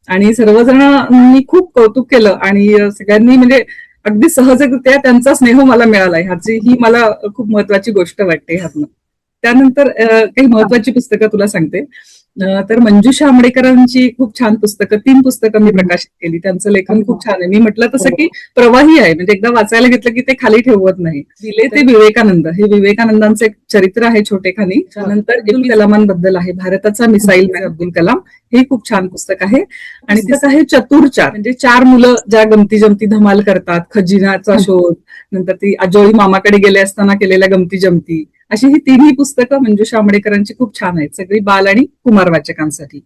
आणि सर्वजणांनी खूप कौतुक केलं आणि सगळ्यांनी म्हणजे अगदी सहजरित्या त्यांचा स्नेह मला मिळाला. ह्याची ही मला खूप महत्वाची गोष्ट वाटते ह्यातनं. त्यानंतर काही महत्वाची पुस्तकं तुला सांगते. तर मंजुषा आंबेडकरांची खूप छान पुस्तकं, 3 पुस्तकं मी प्रकाशित केली. त्यांचं लेखन खूप छान आहे. मी म्हटलं तसं की प्रवाही आहे, म्हणजे एकदा वाचायला घेतलं की ते खाली ठेवत नाही. दिले ते विवेकानंद, हे विवेकानंदांचं एक चरित्र आहे छोटेखानी. त्यानंतर अब्दुल कलामांबद्दल आहे, भारताचा मिसाईल मॅन अब्दुल कलाम. हे खूप छान पुस्तक आहे. आणि त्याचं आहे चतुर-4, म्हणजे 4 मुलं ज्या गमती जमती धमाल करतात. खजिनाचा शोध, नंतर ती आजोळी मामाकडे गेले असताना केलेल्या गमती जमती, अशी ही 3ही पुस्तकं मंजुषा आंबेडकरांची खूप छान आहेत, सगळी बाल आणि कुमार वाचकांसाठी.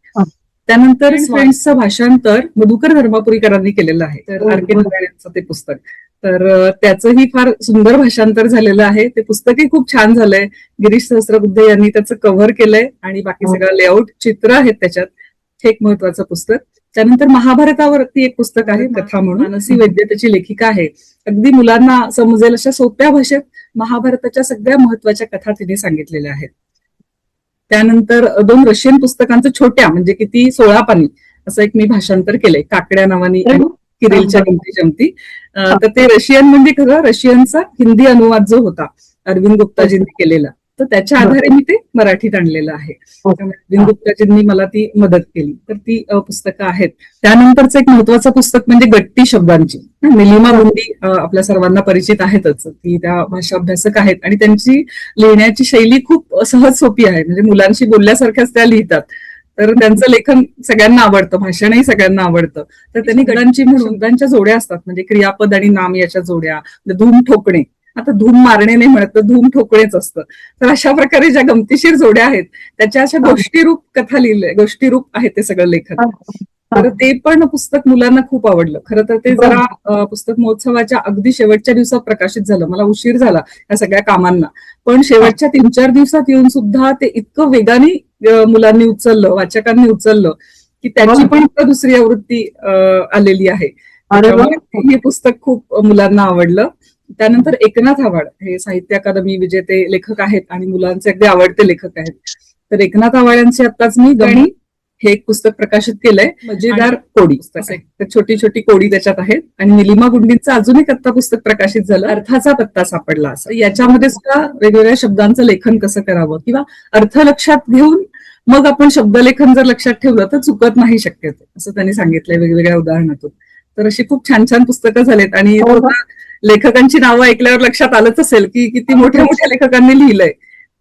त्यानंतर फ्रेंड्सचं भाषांतर मधुकर धर्मापुरीकरांनी केलेलं आहे, तर आर के नारायणचं ते पुस्तक. तर त्याचंही फार सुंदर भाषांतर झालेलं आहे. ते पुस्तकही खूप छान झालंय. गिरीश सहस्रबुद्धे यांनी त्याचं कव्हर केलंय आणि बाकी सगळं लेआउट, चित्र आहेत त्याच्यात. हे एक महत्वाचं पुस्तक. त्यानंतर महाभारतावरती एक पुस्तक आहे, कथा म्हणून. मानसी वैद्य त्याची लेखिका आहे. अगदी मुलांना समजेल अशा सोप्या भाषेत महाभारताच्या सगळ्या महत्वाच्या कथा तिने सांगितलेल्या आहेत. त्यानंतर 2 रशियन पुस्तकांचं छोट्या, म्हणजे किती 16 पानी असं एक मी भाषांतर केलंय, काकड्या नावानी आणि किरिलच्या गमती जमती. तर ते रशियन, म्हणजे खरं रशियनचा हिंदी अनुवाद जो होता अरविंद गुप्ताजींनी केलेला, तर त्याच्या आधारे मी ते मराठीत आणलेलं आहे. अरविंद गुप्ताजींनी मला ती मदत केली. तर ती पुस्तकं आहेत. त्यानंतरचं एक महत्वाचं पुस्तक म्हणजे गट्टी शब्दांची. निलिमा गुंडी आपल्या सर्वांना परिचित आहेतच, ती त्या भाषा अभ्यासक आहेत आणि त्यांची लिहिण्याची शैली खूप सहज सोपी आहे, म्हणजे मुलांशी बोलल्यासारख्याच त्या लिहितात. तर त्यांचं लेखन सगळ्यांना आवडतं, भाषणही सगळ्यांना आवडतं. तर त्यांनी गडांची म्हणून शब्दांच्या जोड्या असतात, म्हणजे क्रियापद आणि नाम याच्या जोड्या. धूम ठोकणे, आता धूम मारणे नाही म्हणत, तर धूम ठोकणेच असतं. तर अशा प्रकारे ज्या गमतीशीर जोड्या आहेत त्याच्या अशा गोष्टीरूप कथा लिहिलंय, गोष्टीरूप आहे ते सगळं लेखन. तर ते पण पुस्तक मुलांना खूप आवडलं. खरं तर ते जरा पुस्तक महोत्सवाच्या अगदी शेवटच्या दिवसात प्रकाशित झालं. मला उशीर झाला या सगळ्या कामांना, पण शेवटच्या 3-4 दिवसात येऊन सुद्धा ते इतकं वेगाने मुलांनी उचललं, वाचकांनी उचललं की त्याची पण 2री आवृत्ती आलेली आहे. हे पुस्तक खूप मुलांना आवडलं. त्यानंतर एकनाथ आवाड हे साहित्य अकादमी विजेते लेखक आहेत आणि मुलांचे अगदी आवडते लेखक आहेत. तर एकनाथ आवाड यांचे आत्ताच मी गणी हे एक पुस्तक प्रकाशित केलंय, मजेदार कोडी. छोटी छोटी कोडी त्याच्यात आहेत. आणि निलिमा गुंडींचं अजून एक आत्ता पुस्तक प्रकाशित झालं, अर्थाचा पत्ता सापडला. असं याच्यामध्ये सुद्धा वेगवेगळ्या शब्दांचं लेखन कसं करावं किंवा अर्थ लक्षात घेऊन मग आपण शब्दलेखन जर लक्षात ठेवलं तर चुकत नाही शक्यतो, असं त्यांनी सांगितलंय वेगवेगळ्या उदाहरणातून. तर अशी खूप छान छान पुस्तकं झालेत आणि लेखकांची नावं ऐकल्यावर लक्षात आलंच असेल की किती मोठ्या मोठ्या लेखकांनी लिहिलंय.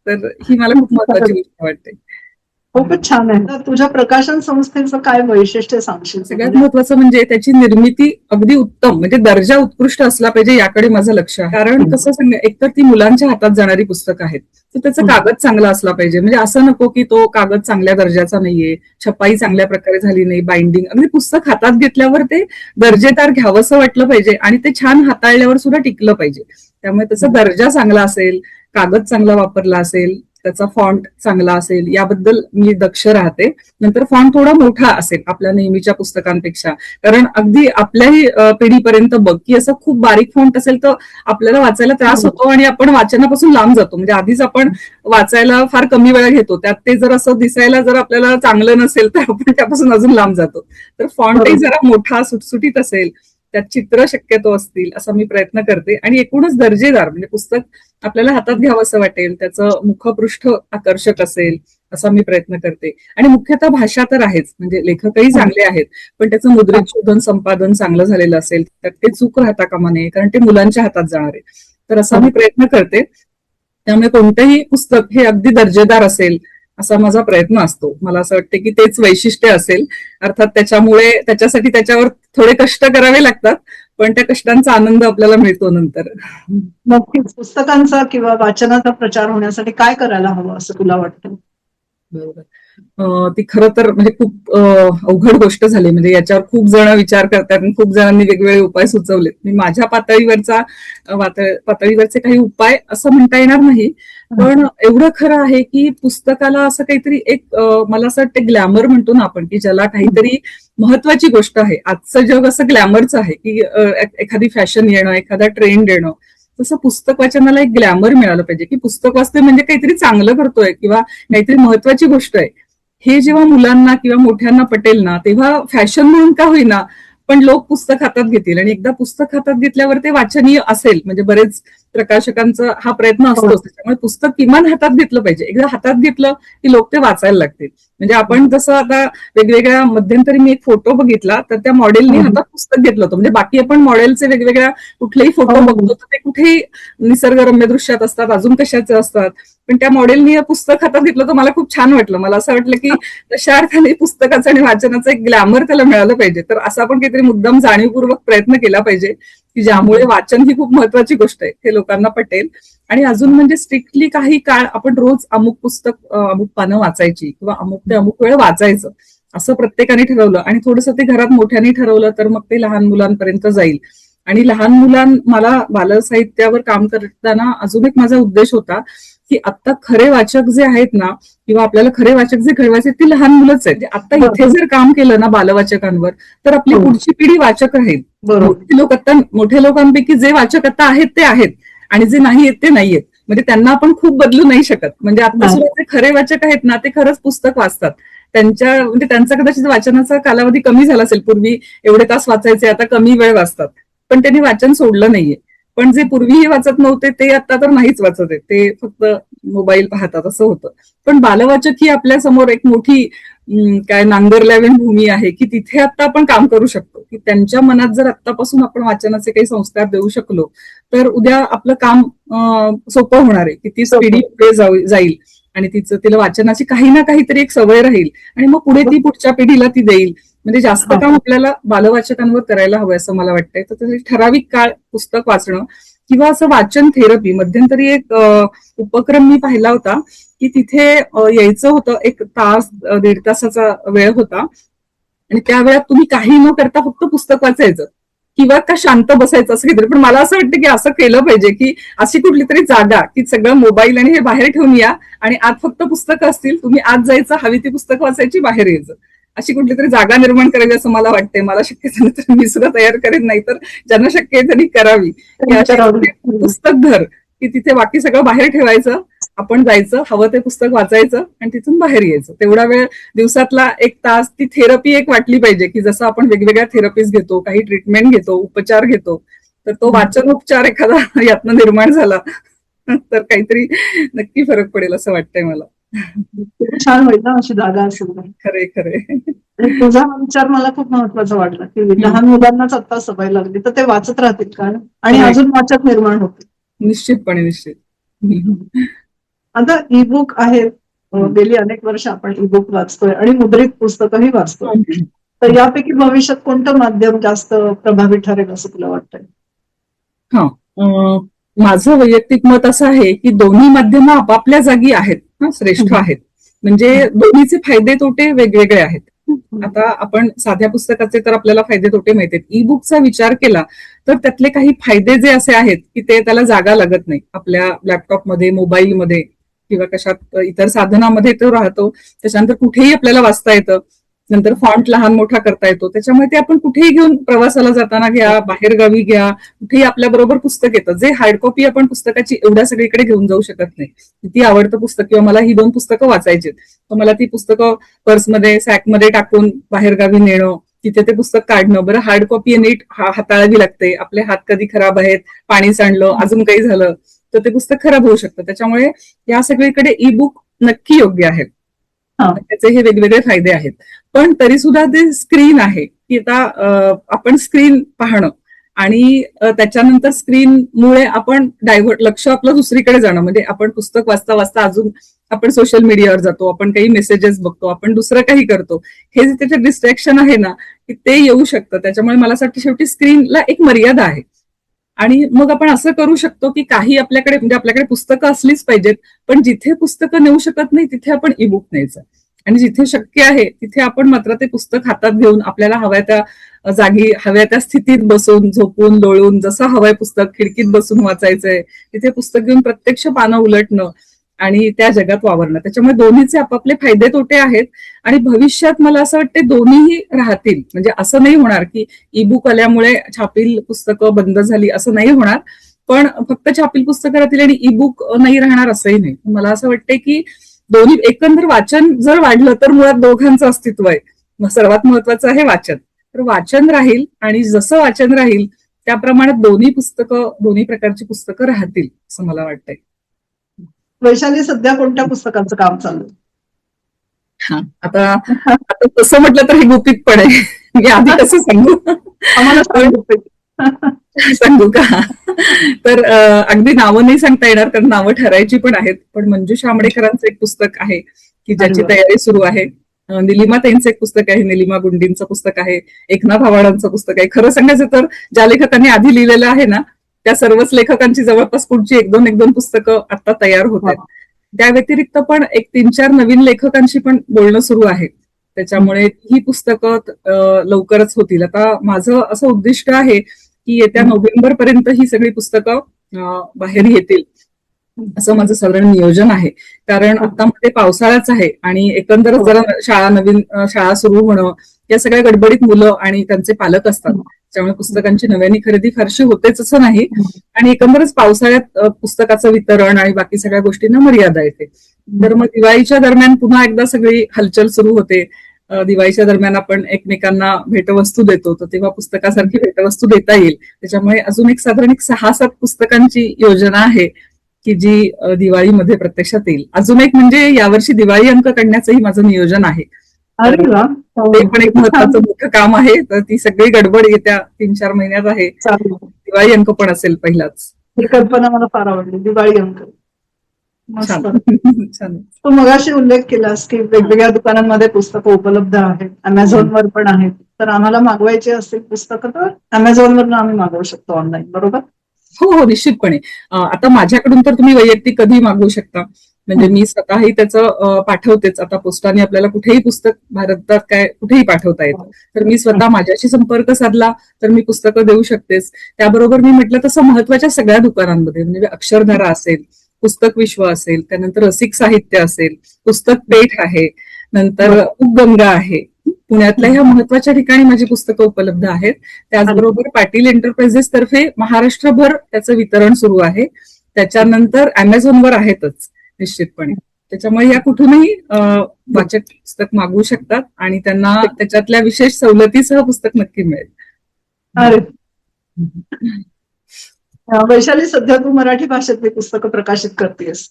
तर ही मला खूप महत्वाची गोष्ट वाटते. खूपच छान आहे. तर तुझ्या प्रकाशन संस्थेचं काय वैशिष्ट्य सांगशील? सगळ्यात महत्वाचं म्हणजे त्याची निर्मिती अगदी उत्तम, म्हणजे दर्जा उत्कृष्ट असला पाहिजे याकडे माझं लक्ष आहे. कारण कसं सांगा, एकतर ती मुलांच्या हातात जाणारी पुस्तकं आहेत, तर त्याचा कागद चांगला असला पाहिजे. म्हणजे असं नको की तो कागद चांगल्या दर्जाचा नाहीये, छपाई चांगल्या प्रकारे झाली नाही, बाइंडिंग, अगदी पुस्तक हातात घेतल्यावर ते दर्जेदार घ्यावंसं वाटलं पाहिजे आणि ते छान हाताळल्यावर सुद्धा टिकलं पाहिजे. त्यामुळे त्याचा दर्जा चांगला असेल, कागद चांगला वापरला असेल, त्याचा फॉन्ट चांगला असेल, याबद्दल मी दक्ष राहते. नंतर फॉन्ट थोडा मोठा असेल आपल्या नेहमीच्या पुस्तकांपेक्षा, कारण अगदी आपल्याही पिढीपर्यंत बघ की असं खूप बारीक फॉन्ट असेल तर आपल्याला वाचायला त्रास होतो आणि आपण वाचनापासून लांब जातो. म्हणजे आधीच आपण वाचायला फार कमी वेळा घेतो, त्यात ते जर असं दिसायला जर आपल्याला चांगलं नसेल तर आपण त्यापासून अजून लांब जातो. तर फॉन्टही जरा मोठा सुटसुटीत असेल, त्यात चित्र शक्यतो असतील असा मी प्रयत्न करते. आणि एकूणच दर्जेदार, म्हणजे पुस्तक आपल्याला हातात घ्यावं असं वाटेल, त्याचं मुखपृष्ठ आकर्षक असेल असा मी प्रयत्न करते. आणि मुख्यतः भाषा तर आहेच, म्हणजे लेखकही चांगले आहेत, पण त्याचं मुद्रित शोधन संपादन चांगलं झालेलं असेल, त्यात ते चूक राहता कामा नये, कारण ते मुलांच्या हातात जाणार आहे. तर असा मी प्रयत्न करते. त्यामुळे कोणतंही पुस्तक हे अगदी दर्जेदार असेल असा माझा प्रयत्न असतो. मला असं वाटतं की तेच वैशिष्ट्य असेल. अर्थात त्याच्यासाठी त्याच्यावर थोडे कष्ट करावे लागतात, पण त्या कष्टांचा आनंद आपल्याला मिळतो नंतर. नक्कीच. पुस्तकांचा किंवा वाचनाचा प्रचार होण्यासाठी काय करायला हवं असं तुला वाटतं? बरोबर. ती खरं तर म्हणजे खूप अवघड गोष्ट झाली. म्हणजे याच्यावर खूप जण विचार करतात आणि खूप जणांनी वेगवेगळे उपाय सुचवलेत. मी माझ्या पातळीवरचे काही उपाय असं म्हणता येणार नाही, पण एवढं खरं आहे की पुस्तकाला असं काहीतरी एक मला असं वाटतं ग्लॅमर म्हणतो ना आपण, की ज्याला काहीतरी महत्वाची गोष्ट आहे. आजचं जग असं ग्लॅमरचं आहे की एखादी फॅशन येणं, एखादा ट्रेंड येणं, तसं पुस्तक वाचनाला एक ग्लॅमर मिळालं पाहिजे, की पुस्तक वाचतोय म्हणजे काहीतरी चांगलं करतोय किंवा काहीतरी महत्वाची गोष्ट आहे. हे जेव्हा मुलांना किंवा मोठ्यांना पटेल ना, तेव्हा फॅशन म्हणून का होईना पण लोक पुस्तक हातात घेतील. आणि एकदा पुस्तक हातात घेतल्यावर ते वाचनीय असेल. म्हणजे बरेच प्रकाशकांचा हा प्रयत्न असतोच, त्याच्यामुळे पुस्तक किमान हातात घेतलं पाहिजे. एकदा हातात घेतलं की लोक ते वाचायला लागतील. म्हणजे आपण जसं आता वेगवेगळ्या मध्यंतरी मी एक फोटो बघितला, तर त्या मॉडेलनी हातात पुस्तक घेतलं होतं. म्हणजे बाकी आपण मॉडेलचे वेगवेगळ्या कुठलेही फोटो बघतो तर ते कुठेही निसर्गरम्य दृश्यात असतात, अजून कशाचे असतात, पण त्या मॉडेलनी पुस्तक हातात घेतलं तर मला खूप छान वाटलं. मला असं वाटलं की तशा अर्थाने पुस्तकाचं आणि वाचनाचं एक ग्लॅमर त्याला मिळालं पाहिजे. तर असं आपण काहीतरी मुद्दाम जाणीवपूर्वक प्रयत्न केला पाहिजे की ज्यामुळे वाचन ही खूप महत्वाची गोष्ट आहे, हे लोकांना पटेल. आणि अजून म्हणजे स्ट्रिक्टली काही काळ आपण रोज अमुक पुस्तक अमुक पानं वाचायची किंवा अमुक ते अमुक वेळ वाचायचं असं प्रत्येकाने ठरवलं आणि थोडंसं ते घरात मोठ्याने ठरवलं तर मग ते लहान मुलांपर्यंत जाईल. आणि मला बालसाहित्यावर काम करताना अजून एक माझा उद्देश होता की आता खरे वाचक जे आहेत ना, किंवा आपल्याला खरे वाचक जे घडवायचे ती लहान मुलंच आहेत. आता इथे जर काम केलं ना बालवाचकांवर, तर आपली पुढची पिढी वाचक राहील. मोठे लोकांपैकी जे वाचक आता आहेत ते आहेत आणि जे नाही आहेत ते नाहीयेत. म्हणजे त्यांना आपण खूप बदलू नाही शकत. म्हणजे आता सुद्धा जे खरे वाचक आहेत ना, ते खरंच पुस्तक वाचतात. म्हणजे त्यांचा कदाचित वाचनाचा कालावधी कमी झाला असेल. पूर्वी एवढे तास वाचायचे, आता कमी वेळ वाचतात, पण त्यांनी वाचन सोडलं नाहीये. पण जे पूर्वीही वाचत नव्हते ते आता तर नाहीच वाचत आहेत, ते फक्त मोबाईल पाहतात असं होतं. पण बालवाचक ही आपल्या समोर एक मोठी काय नांगरल्यावी भूमी आहे की तिथे आता आपण काम करू शकतो. की त्यांच्या मनात जर आतापासून आपण वाचनाचे काही संस्कार देऊ शकलो तर उद्या आपलं काम सोपं होणार आहे. की ती पिढी पुढे जाईल आणि तिला वाचनाची काही ना काहीतरी एक सवय राहील आणि मग पुढे ती पुढच्या पिढीला ती देईल. म्हणजे जास्त काम आपल्याला बालवाचकांवर करायला हवं असं मला वाटतंय. तर त्याचे ठराविक काळ पुस्तक वाचणं किंवा असं वाचन थेरपी, मध्यंतरी एक उपक्रम मी पाहिला होता की तिथे यायचं होतं, 1 तास 1.5 तासाचा वेळ होता आणि त्या वेळात तुम्ही काही न करता फक्त पुस्तक वाचायचं किंवा का शांत बसायचं असं काहीतरी. पण मला असं वाटतं की असं केलं पाहिजे की अशी कुठली तरी जागा की सगळं मोबाईल आणि हे बाहेर ठेवून या आणि आत फक्त पुस्तकं असतील, तुम्ही आत जायचं, हवी ती पुस्तकं वाचायची, बाहेर यायचं. अशी कुठली तरी जागा निर्माण करावी असं मला वाटतंय. मला शक्य झालं तर मी सुद्धा तयार करेन, नाही तर ज्यांना शक्य आहे त्यांनी करावी. पुस्तक घर की तिथे बाकी सगळं बाहेर ठेवायचं, आपण जायचं, हवं ते पुस्तक वाचायचं आणि तिथून बाहेर यायचं. तेवढा वेळ दिवसातला 1 तास ती थेरपी एक वाटली पाहिजे की जसं आपण वेगवेगळ्या थेरपीज घेतो, काही ट्रीटमेंट घेतो, उपचार घेतो, तर तो वाचनोपचार एखादा यातनं निर्माण झाला तर काहीतरी नक्की फरक पडेल असं वाटतंय मला. छान होईल ना अशी जागा असेल. खरे खरे. तुझा हा विचार मला खूप महत्वाचा वाटला की लहान मुलांनाच आता सवय लागली तर ते वाचत राहतील का आणि अजून वाचक निर्माण होतील. निश्चितपणे, निश्चित. आता ई बुक आहेत, गेली अनेक वर्ष आपण ईबुक वाचतोय आणि मुद्रित पुस्तकंही वाचतोय. हम्म. तर यापैकी भविष्यात कोणतं माध्यम जास्त प्रभावी ठरेल असं तुला वाटतंय? हा. माझं वैयक्तिक मत असं आहे की दोन्ही माध्यमं आपापल्या जागी आहेत, श्रेष्ठ आहेत. म्हणजे दोन्हीचे फायदे तोटे वेगवेगळे आहेत. आता आपण साध्या पुस्तकाचे तर आपल्याला फायदे तोटे माहिती आहेत. ई बुकचा विचार केला तर त्यातले काही फायदे जे असे आहेत की ते त्याला जागा लागत नाही. आपल्या लॅपटॉपमध्ये, मोबाईलमध्ये किंवा कशात इतर साधनामध्ये तो राहतो. त्याच्यानंतर कुठेही आपल्याला वाचता येतं. नंतर फॉन्ट लहान मोठा करता येतो. त्याच्यामुळे ते आपण कुठेही घेऊन प्रवासाला जाताना घ्या, बाहेरगावी घ्या, कुठेही आपल्या बरोबर पुस्तक येतं. जे हार्ड कॉपी आपण पुस्तकाची एवढ्या सगळीकडे घेऊन जाऊ शकत नाही. किती आवडतं पुस्तक किंवा मला ही 2 पुस्तकं वाचायची, तर मला ती पुस्तकं पर्समध्ये, सॅकमध्ये टाकून बाहेरगावी नेणं, तिथे ते पुस्तक काढणं. बरं, हार्ड कॉपी नीट हाताळावी लागते. आपले हात कधी खराब आहेत, पाणी सांडलं, अजून काही झालं तर ते पुस्तक खराब होऊ शकतं. त्याच्यामुळे या सगळीकडे ई बुक नक्की योग्य आहे. त्याचे हे वेगवेगळे फायदे आहेत. पण तरी सुद्धा ते स्क्रीन आहे की आता आपण स्क्रीन पाहणं आणि त्याच्यानंतर स्क्रीनमुळे आपण लक्ष आपलं दुसरीकडे जाणं. म्हणजे आपण पुस्तक वाचता वाचता अजून आपण सोशल मीडियावर जातो, आपण काही मेसेजेस बघतो, आपण दुसरं काही करतो. हे जे त्याचं डिस्ट्रॅक्शन आहे ना, की ते येऊ शकतं. त्याच्यामुळे मला असं वाटतं शेवटी स्क्रीनला एक मर्यादा आहे. आणि मग आपण असं करू शकतो की काही आपल्याकडे, म्हणजे आपल्याकडे पुस्तकं असलीच पाहिजेत, पण जिथे पुस्तकं नेऊ शकत नाही तिथे आपण ई बुक न्यायचं. आणि जिथे शक्य आहे तिथे आपण मात्र ते पुस्तक हातात घेऊन आपल्याला हव्या त्या जागी, हव्या त्या स्थितीत बसून, झोपून, लोळून, जसं हवंय पुस्तक खिडकीत बसून वाचायचंय, तिथे पुस्तक घेऊन प्रत्यक्ष पानं उलटणं आणि त्या जगात वावरणं. त्याच्यामुळे दोन्हीचे आपापले फायदे तोटे आहेत. आणि भविष्यात मला असं वाटतं दोन्हीही राहतील. म्हणजे असं नाही होणार की ई बुक आल्यामुळे छापील पुस्तकं बंद झाली, असं नाही होणार. पण फक्त छापील पुस्तकं राहतील आणि ई बुक नाही राहणार असंही नाही. मला असं वाटतंय की दोन्ही एकंदर वाचन जर वाढलं तर मुळात दोघांचं अस्तित्व आहे. सर्वात महत्वाचं आहे वाचन. तर वाचन राहील आणि जसं वाचन राहील त्याप्रमाणे दोन्ही प्रकारची पुस्तकं राहतील असं मला वाटतंय. वैशाली, सध्या कोणत्या पुस्तकाचं काम चालू आहे? हा, आता तसं म्हटलं तर हे गुपितपण आहे. मी आधी कसं सांगू? आम्हाला सांग. सांगू का? तर अगदी नावं नाही सांगता येणार कारण नावं ठरायची पण आहेत. पण मंजुषा आंबडेकरांचं एक पुस्तक आहे की ज्याची तयारी सुरू आहे. निलिमा ताईंचं एक पुस्तक आहे, निलिमा गुंडींचं पुस्तक आहे, एकनाथ आव्हाडांचं पुस्तक आहे. खरं सांगायचं तर ज्या लेखकांनी आधी लिहिलेलं आहे ना, त्या सर्वच लेखकांची जवळपास पुढची एक दोन पुस्तकं आता तयार होत आहेत. त्या व्यतिरिक्त पण एक 3-4 नवीन लेखकांशी पण बोलणं सुरू आहे. त्याच्यामुळे ही पुस्तकं लवकरच होतील. आता माझं असं उद्दिष्ट आहे की येत्या नोव्हेंबर पर्यंत ही सगळी पुस्तकं बाहेर येतील असं माझं साधारण नियोजन आहे. कारण आता मध्ये पावसाळाच आहे आणि एकंदरच जरा नवीन शाळा सुरू होणं, या सगळ्या गडबडीत मुलं आणि त्यांचे पालक असतात. त्यामुळे पुस्तकांची नव्याने खरेदी फारशी होतेच असं नाही. आणि एकंदरच पावसाळ्यात पुस्तकाचं वितरण आणि बाकी सगळ्या गोष्टींना मर्यादा येते. तर मग दिवाळीच्या दरम्यान पुन्हा एकदा सगळी हलचल सुरू होते. दिवाळीच्या दरम्यान आपण एकमेकांना भेटवस्तू देतो, तर तेव्हा पुस्तकासारखी भेटवस्तू देता येईल. त्याच्यामुळे अजून एक साधारण 6-7 पुस्तकांची योजना आहे की जी दिवाळीमध्ये प्रत्यक्षात येईल. अजून एक म्हणजे यावर्षी दिवाळी अंक काढण्याचंही माझं नियोजन आहे. ते पण एक महत्वाचं मोठं काम आहे. तर ती सगळी गडबड येत्या 3-4 महिन्यात आहे. दिवाळी अंक पण असेल पहिलाच. ही कल्पना मला फार आवडली, दिवाळी अंक. छान. तू मगाशी उल्लेख केलास की वेगवेगळ्या दुकानांमध्ये पुस्तकं उपलब्ध आहेत, अमेझॉनवर पण आहेत. तर आम्हाला मागवायची असतील पुस्तकं तर अमेझॉनवरून आम्ही मागवू शकतो ऑनलाईन, बरोबर? हो, निश्चितपणे. आता माझ्याकडून तर तुम्ही वैयक्तिक कधीही मागवू शकता. म्हणजे मी स्वतःही त्याचं पाठवतेच. आता पोस्टाने आपल्याला कुठेही पुस्तक भारतात काय कुठेही पाठवता येतं. तर मी स्वतः माझ्याशी संपर्क साधला तर मी पुस्तकं देऊ शकतेच. त्याबरोबर मी म्हटलं तसं महत्वाच्या सगळ्या दुकानांमध्ये, म्हणजे अक्षरधारा असेल, पुस्तक विश्व असेल, त्यानंतर रसिक साहित्य असेल, पुस्तक पेठ आहे, नंतर उपगंगा आहे. पुण्यातल्या ह्या महत्वाच्या ठिकाणी माझी पुस्तकं उपलब्ध आहेत. त्याचबरोबर पाटील एंटरप्राइजेस तर्फे महाराष्ट्रभर त्याचं वितरण सुरू आहे. त्याच्यानंतर अमेझॉनवर आहेतच निश्चितपणे. त्याच्यामुळे या कुठूनही वाचक पुस्तक मागवू शकतात आणि त्यांना त्याच्यातल्या विशेष सवलतीसह पुस्तक नक्की मिळेल. वैशाली, सध्या तू मराठी भाषेतली पुस्तकं प्रकाशित करतेस,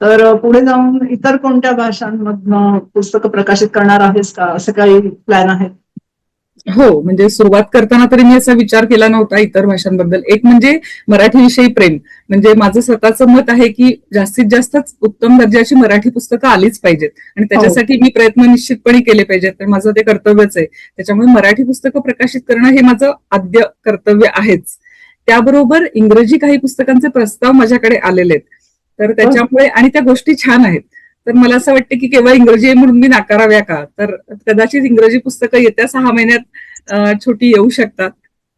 तर पुढे जाऊन इतर कोणत्या भाषांमधनं पुस्तकं प्रकाशित करणार आहेस का? असं काही प्लॅन आहे? हो, म्हणजे सुरुवात करताना तरी मी असा विचार केला नव्हता इतर भाषांबद्दल. एक म्हणजे मराठीविषयी प्रेम. म्हणजे माझं स्वतःचं मत आहे की जास्तीत जास्तच उत्तम दर्जाची मराठी पुस्तकं आलीच पाहिजेत आणि हो. त्याच्यासाठी मी प्रयत्न निश्चितपणे केले पाहिजेत. तर माझं ते कर्तव्यच आहे. त्याच्यामुळे मराठी पुस्तकं प्रकाशित करणं हे माझं आद्य कर्तव्य आहेच. त्याबरोबर इंग्रजी काही पुस्तकांचे प्रस्ताव माझ्याकडे आलेले आहेत. तर बरं. त्याच्यामुळे आणि त्या गोष्टी छान आहेत. तर मला असं वाटतं की केवळ इंग्रजी आहे म्हणून मी नाकाराव्या का? तर कदाचित इंग्रजी पुस्तकं येत्या 6 महिन्यात छोटी येऊ शकतात.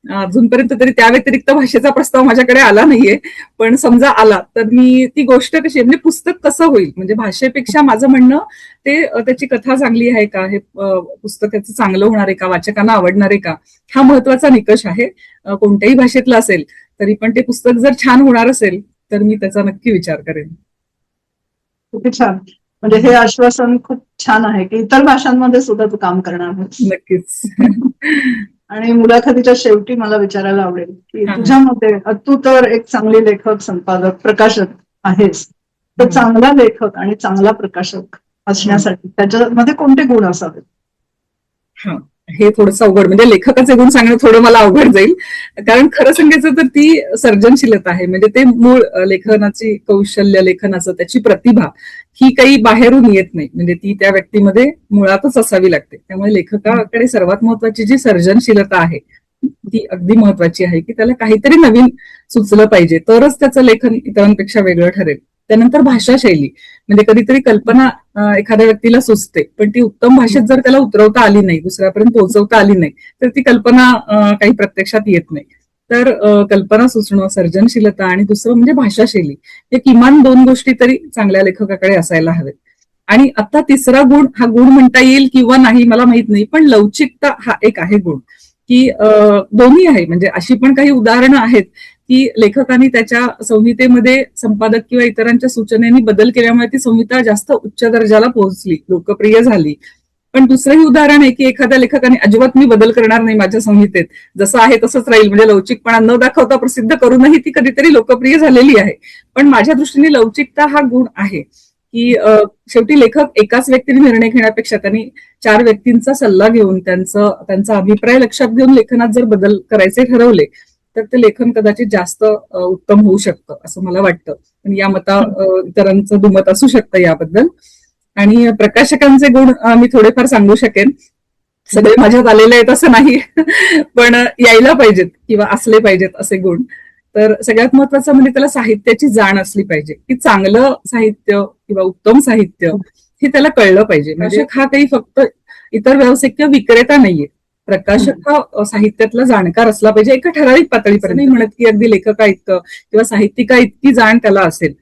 अजूनपर्यंत तरी त्या व्यतिरिक्त भाषेचा प्रस्ताव माझ्याकडे आला नाहीये. पण समजा आला तर मी ती गोष्ट कशी आहे म्हणजे पुस्तक कसं होईल म्हणजे भाषेपेक्षा माझं म्हणणं ते त्याची कथा चांगली आहे का, हे पुस्तकाचं चांगलं होणार आहे का, वाचकांना आवडणार आहे का, हा महत्वाचा निकष आहे. कोणत्याही भाषेतलं असेल तरी पण ते पुस्तक जर छान होणार असेल तर मी त्याचा नक्की विचार करेन. किती छान. म्हणजे हे आश्वासन खूप छान आहे की इतर भाषांमध्ये सुद्धा तू काम करणार आहेस. नक्कीच. आणि मुलाखतीच्या शेवटी मला विचारायला आवडेल की हा, तुझ्या मते तू तर एक चांगली लेखक, संपादक, प्रकाशक आहेस. तर हा. चांगला लेखक आणि चांगला प्रकाशक असण्यासाठी त्याच्यामध्ये कोणते गुण असावेत? हा, हे थोडंसं अवघड म्हणजे लेखकाचे गुण सांगणं थोडं मला अवघड जाईल. कारण खरं सांगायचं तर ती सर्जनशीलता आहे. म्हणजे ते मूळ लेखनाची कौशल्य, लेखनाचं त्याची प्रतिभा ही काही बाहेरून येत नाही. म्हणजे ती त्या व्यक्तीमध्ये मुळातच असावी लागते. त्यामुळे लेखकाकडे सर्वात महत्वाची जी सर्जनशीलता आहे ती अगदी महत्वाची आहे की त्याला काहीतरी नवीन सुचलं पाहिजे तरच त्याचं लेखन इतरांपेक्षा वेगळं ठरेल. त्यानंतर भाषाशैली म्हणजे कधीतरी कल्पना एखाद्या व्यक्तीला सुचते पण ती उत्तम भाषेत जर त्याला उतरवता आली नाही, दुसऱ्यापर्यंत पोहोचवता आली नाही तर ती कल्पना काही प्रत्यक्षात येत नाही. तर कल्पना सुचणं, सर्जनशीलता आणि दुसरं म्हणजे भाषाशैली, हे किमान 2 गोष्टी तरी चांगल्या लेखकाकडे असायला हवेत. आणि आता तिसरा गुण, हा गुण म्हणता येईल किंवा नाही मला माहित नाही, पण लवचिकता हा एक आहे गुण की दोन्ही आहे. म्हणजे अशी पण काही उदाहरणं आहेत की लेखकांनी त्याच्या संहितेमध्ये संपादक किंवा इतरांच्या सूचनेने बदल केल्यामुळे ती संहिता जास्त उच्च दर्जाला पोहोचली, लोकप्रिय झाली. पण दुसरंही उदाहरण आहे की एखाद्या लेखकाने अजिबात मी बदल करणार नाही माझ्या संहितेत, जसं आहे तसंच राहील, म्हणजे लवचिकपणा न दाखवता प्रसिद्ध करूनही ती कधीतरी लोकप्रिय झालेली आहे. पण माझ्या दृष्टीने लवचिकता हा गुण आहे की शेवटी लेखक एकाच व्यक्तीने निर्णय घेण्यापेक्षा त्यांनी 4 व्यक्तींचा सल्ला घेऊन त्यांचा अभिप्राय लक्षात घेऊन लेखनात जर बदल करायचे ठरवले तर ते लेखन कदाचित जास्त उत्तम होऊ शकतं असं मला वाटतं. पण या इतरांचं दुमत असू शकतं याबद्दल. आणि प्रकाशकांचे गुण मी थोडेफार सांगू शकेन. सगळे माझ्यात आलेले आहेत असं नाही पण यायला पाहिजेत किंवा असले पाहिजेत असे गुण. तर सगळ्यात महत्वाचं म्हणजे त्याला साहित्याची जाण असली पाहिजे की चांगलं साहित्य किंवा उत्तम साहित्य हे त्याला कळलं पाहिजे. प्रकाशक हा काही फक्त इतर व्यावसायिक किंवा विक्रेता नाहीये. प्रकाशक हा साहित्यातला जाणकार असला पाहिजे एका ठराविक पातळीपर्यंत. नाही म्हणत की अगदी लेखका इतकं किंवा साहित्यिका इतकी जाण त्याला असेल,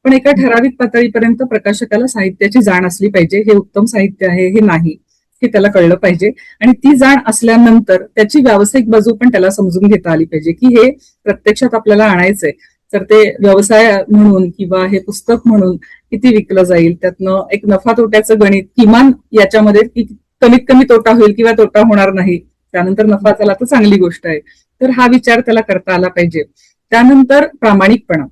पण एका ठराविक पातळीपर्यंत प्रकाशकाला साहित्याची जाण असली पाहिजे. हे उत्तम साहित्य आहे, हे नाही, हे त्याला कळलं पाहिजे. आणि ती जाण असल्यानंतर त्याची व्यावसायिक बाजू पण त्याला समजून घेता आली पाहिजे की हे प्रत्यक्षात आपल्याला आणायचंय तर ते व्यवसाय म्हणून किंवा हे पुस्तक म्हणून किती विकलं जाईल, त्यातनं एक नफा तोट्याचं गणित किमान याच्यामध्ये कमीत कमी तोटा होईल किंवा तोटा होणार नाही, त्यानंतर नफा झाला तर चांगली गोष्ट आहे. तर हा विचार त्याला करता आला पाहिजे. त्यानंतर प्रामाणिकपणा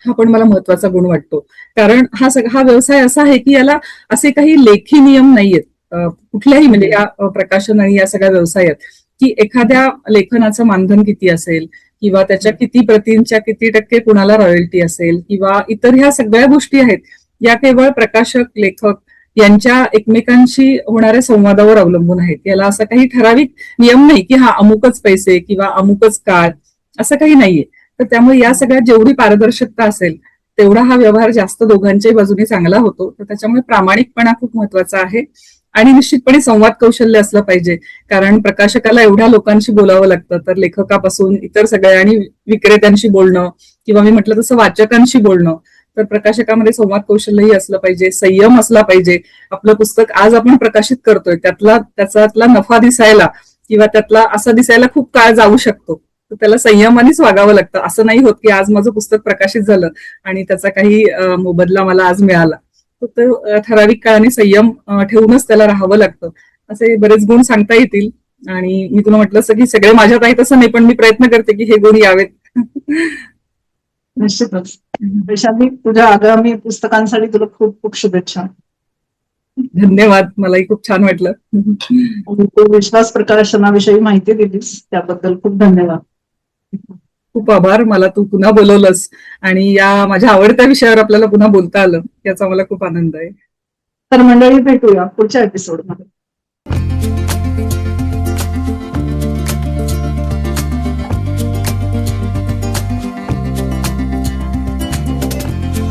हा पण मला महत्वाचा गुण वाटतो. कारण हा व्यवसाय असा आहे की याला असे काही लेखी नियम नाहीयेत कुठल्याही म्हणजे या प्रकाशन आणि या सगळ्या व्यवसायात की एखाद्या लेखनाचं मानधन किती असेल किंवा त्याच्या किती प्रतींच्या किती टक्के कुणाला रॉयल्टी असेल किंवा इतर ह्या सगळ्या गोष्टी आहेत या केवळ प्रकाशक, लेखक यांच्या एकमेकांशी होणाऱ्या संवादावर अवलंबून आहेत. याला असं काही ठराविक नियम नाही की हा अमुकच पैसे किंवा अमुकच काळ, असं काही नाहीये. तर त्यामुळे या सगळ्यात जेवढी पारदर्शकता असेल तेवढा हा व्यवहार जास्त दोघांच्याही बाजूने चांगला होतो. तर त्याच्यामुळे प्रामाणिकपणा खूप महत्वाचा आहे. आणि निश्चितपणे संवाद कौशल्य असलं पाहिजे. कारण प्रकाशकाला एवढ्या लोकांशी बोलावं लागतं, तर लेखकापासून इतर सगळ्या आणि विक्रेत्यांशी बोलणं किंवा मी म्हटलं तसं वाचकांशी बोलणं, तर प्रकाशकामध्ये संवाद कौशल्यही असलं पाहिजे, संयम असला पाहिजे. आपलं पुस्तक आज आपण प्रकाशित करतोय त्याच्यातला नफा दिसायला किंवा त्यातला असं दिसायला खूप काळ जाऊ शकतो, तर त्याला संयमानेच वागावं लागतं. असं नाही होत की आज माझं पुस्तक प्रकाशित झालं आणि त्याचा काही मोबदला मला आज मिळाला. तर ठराविक काळाने संयम ठेवूनच त्याला राहावं लागतं. असे बरेच गुण सांगता येतील आणि मी तुला म्हटलं असं की सगळे माझ्यात आहेत असं नाही, पण मी प्रयत्न करते की हे गुण यावेत. निश्चितच. वैशाली, तुझ्या आगामी पुस्तकांसाठी तुला खूप खूप शुभेच्छा. धन्यवाद, मलाही खूप छान वाटलं. आणि तू विश्वास प्रकाशनाविषयी माहिती दिलीस त्याबद्दल खूप धन्यवाद. खूप आभार, मला तू पुन्हा बोलवलंस आणि या माझ्या आवडत्या विषयावर आपल्याला पुन्हा बोलता आलं याचा मला खूप आनंद आहे. तर मंडळी भेटूया पुढच्या एपिसोडमध्ये.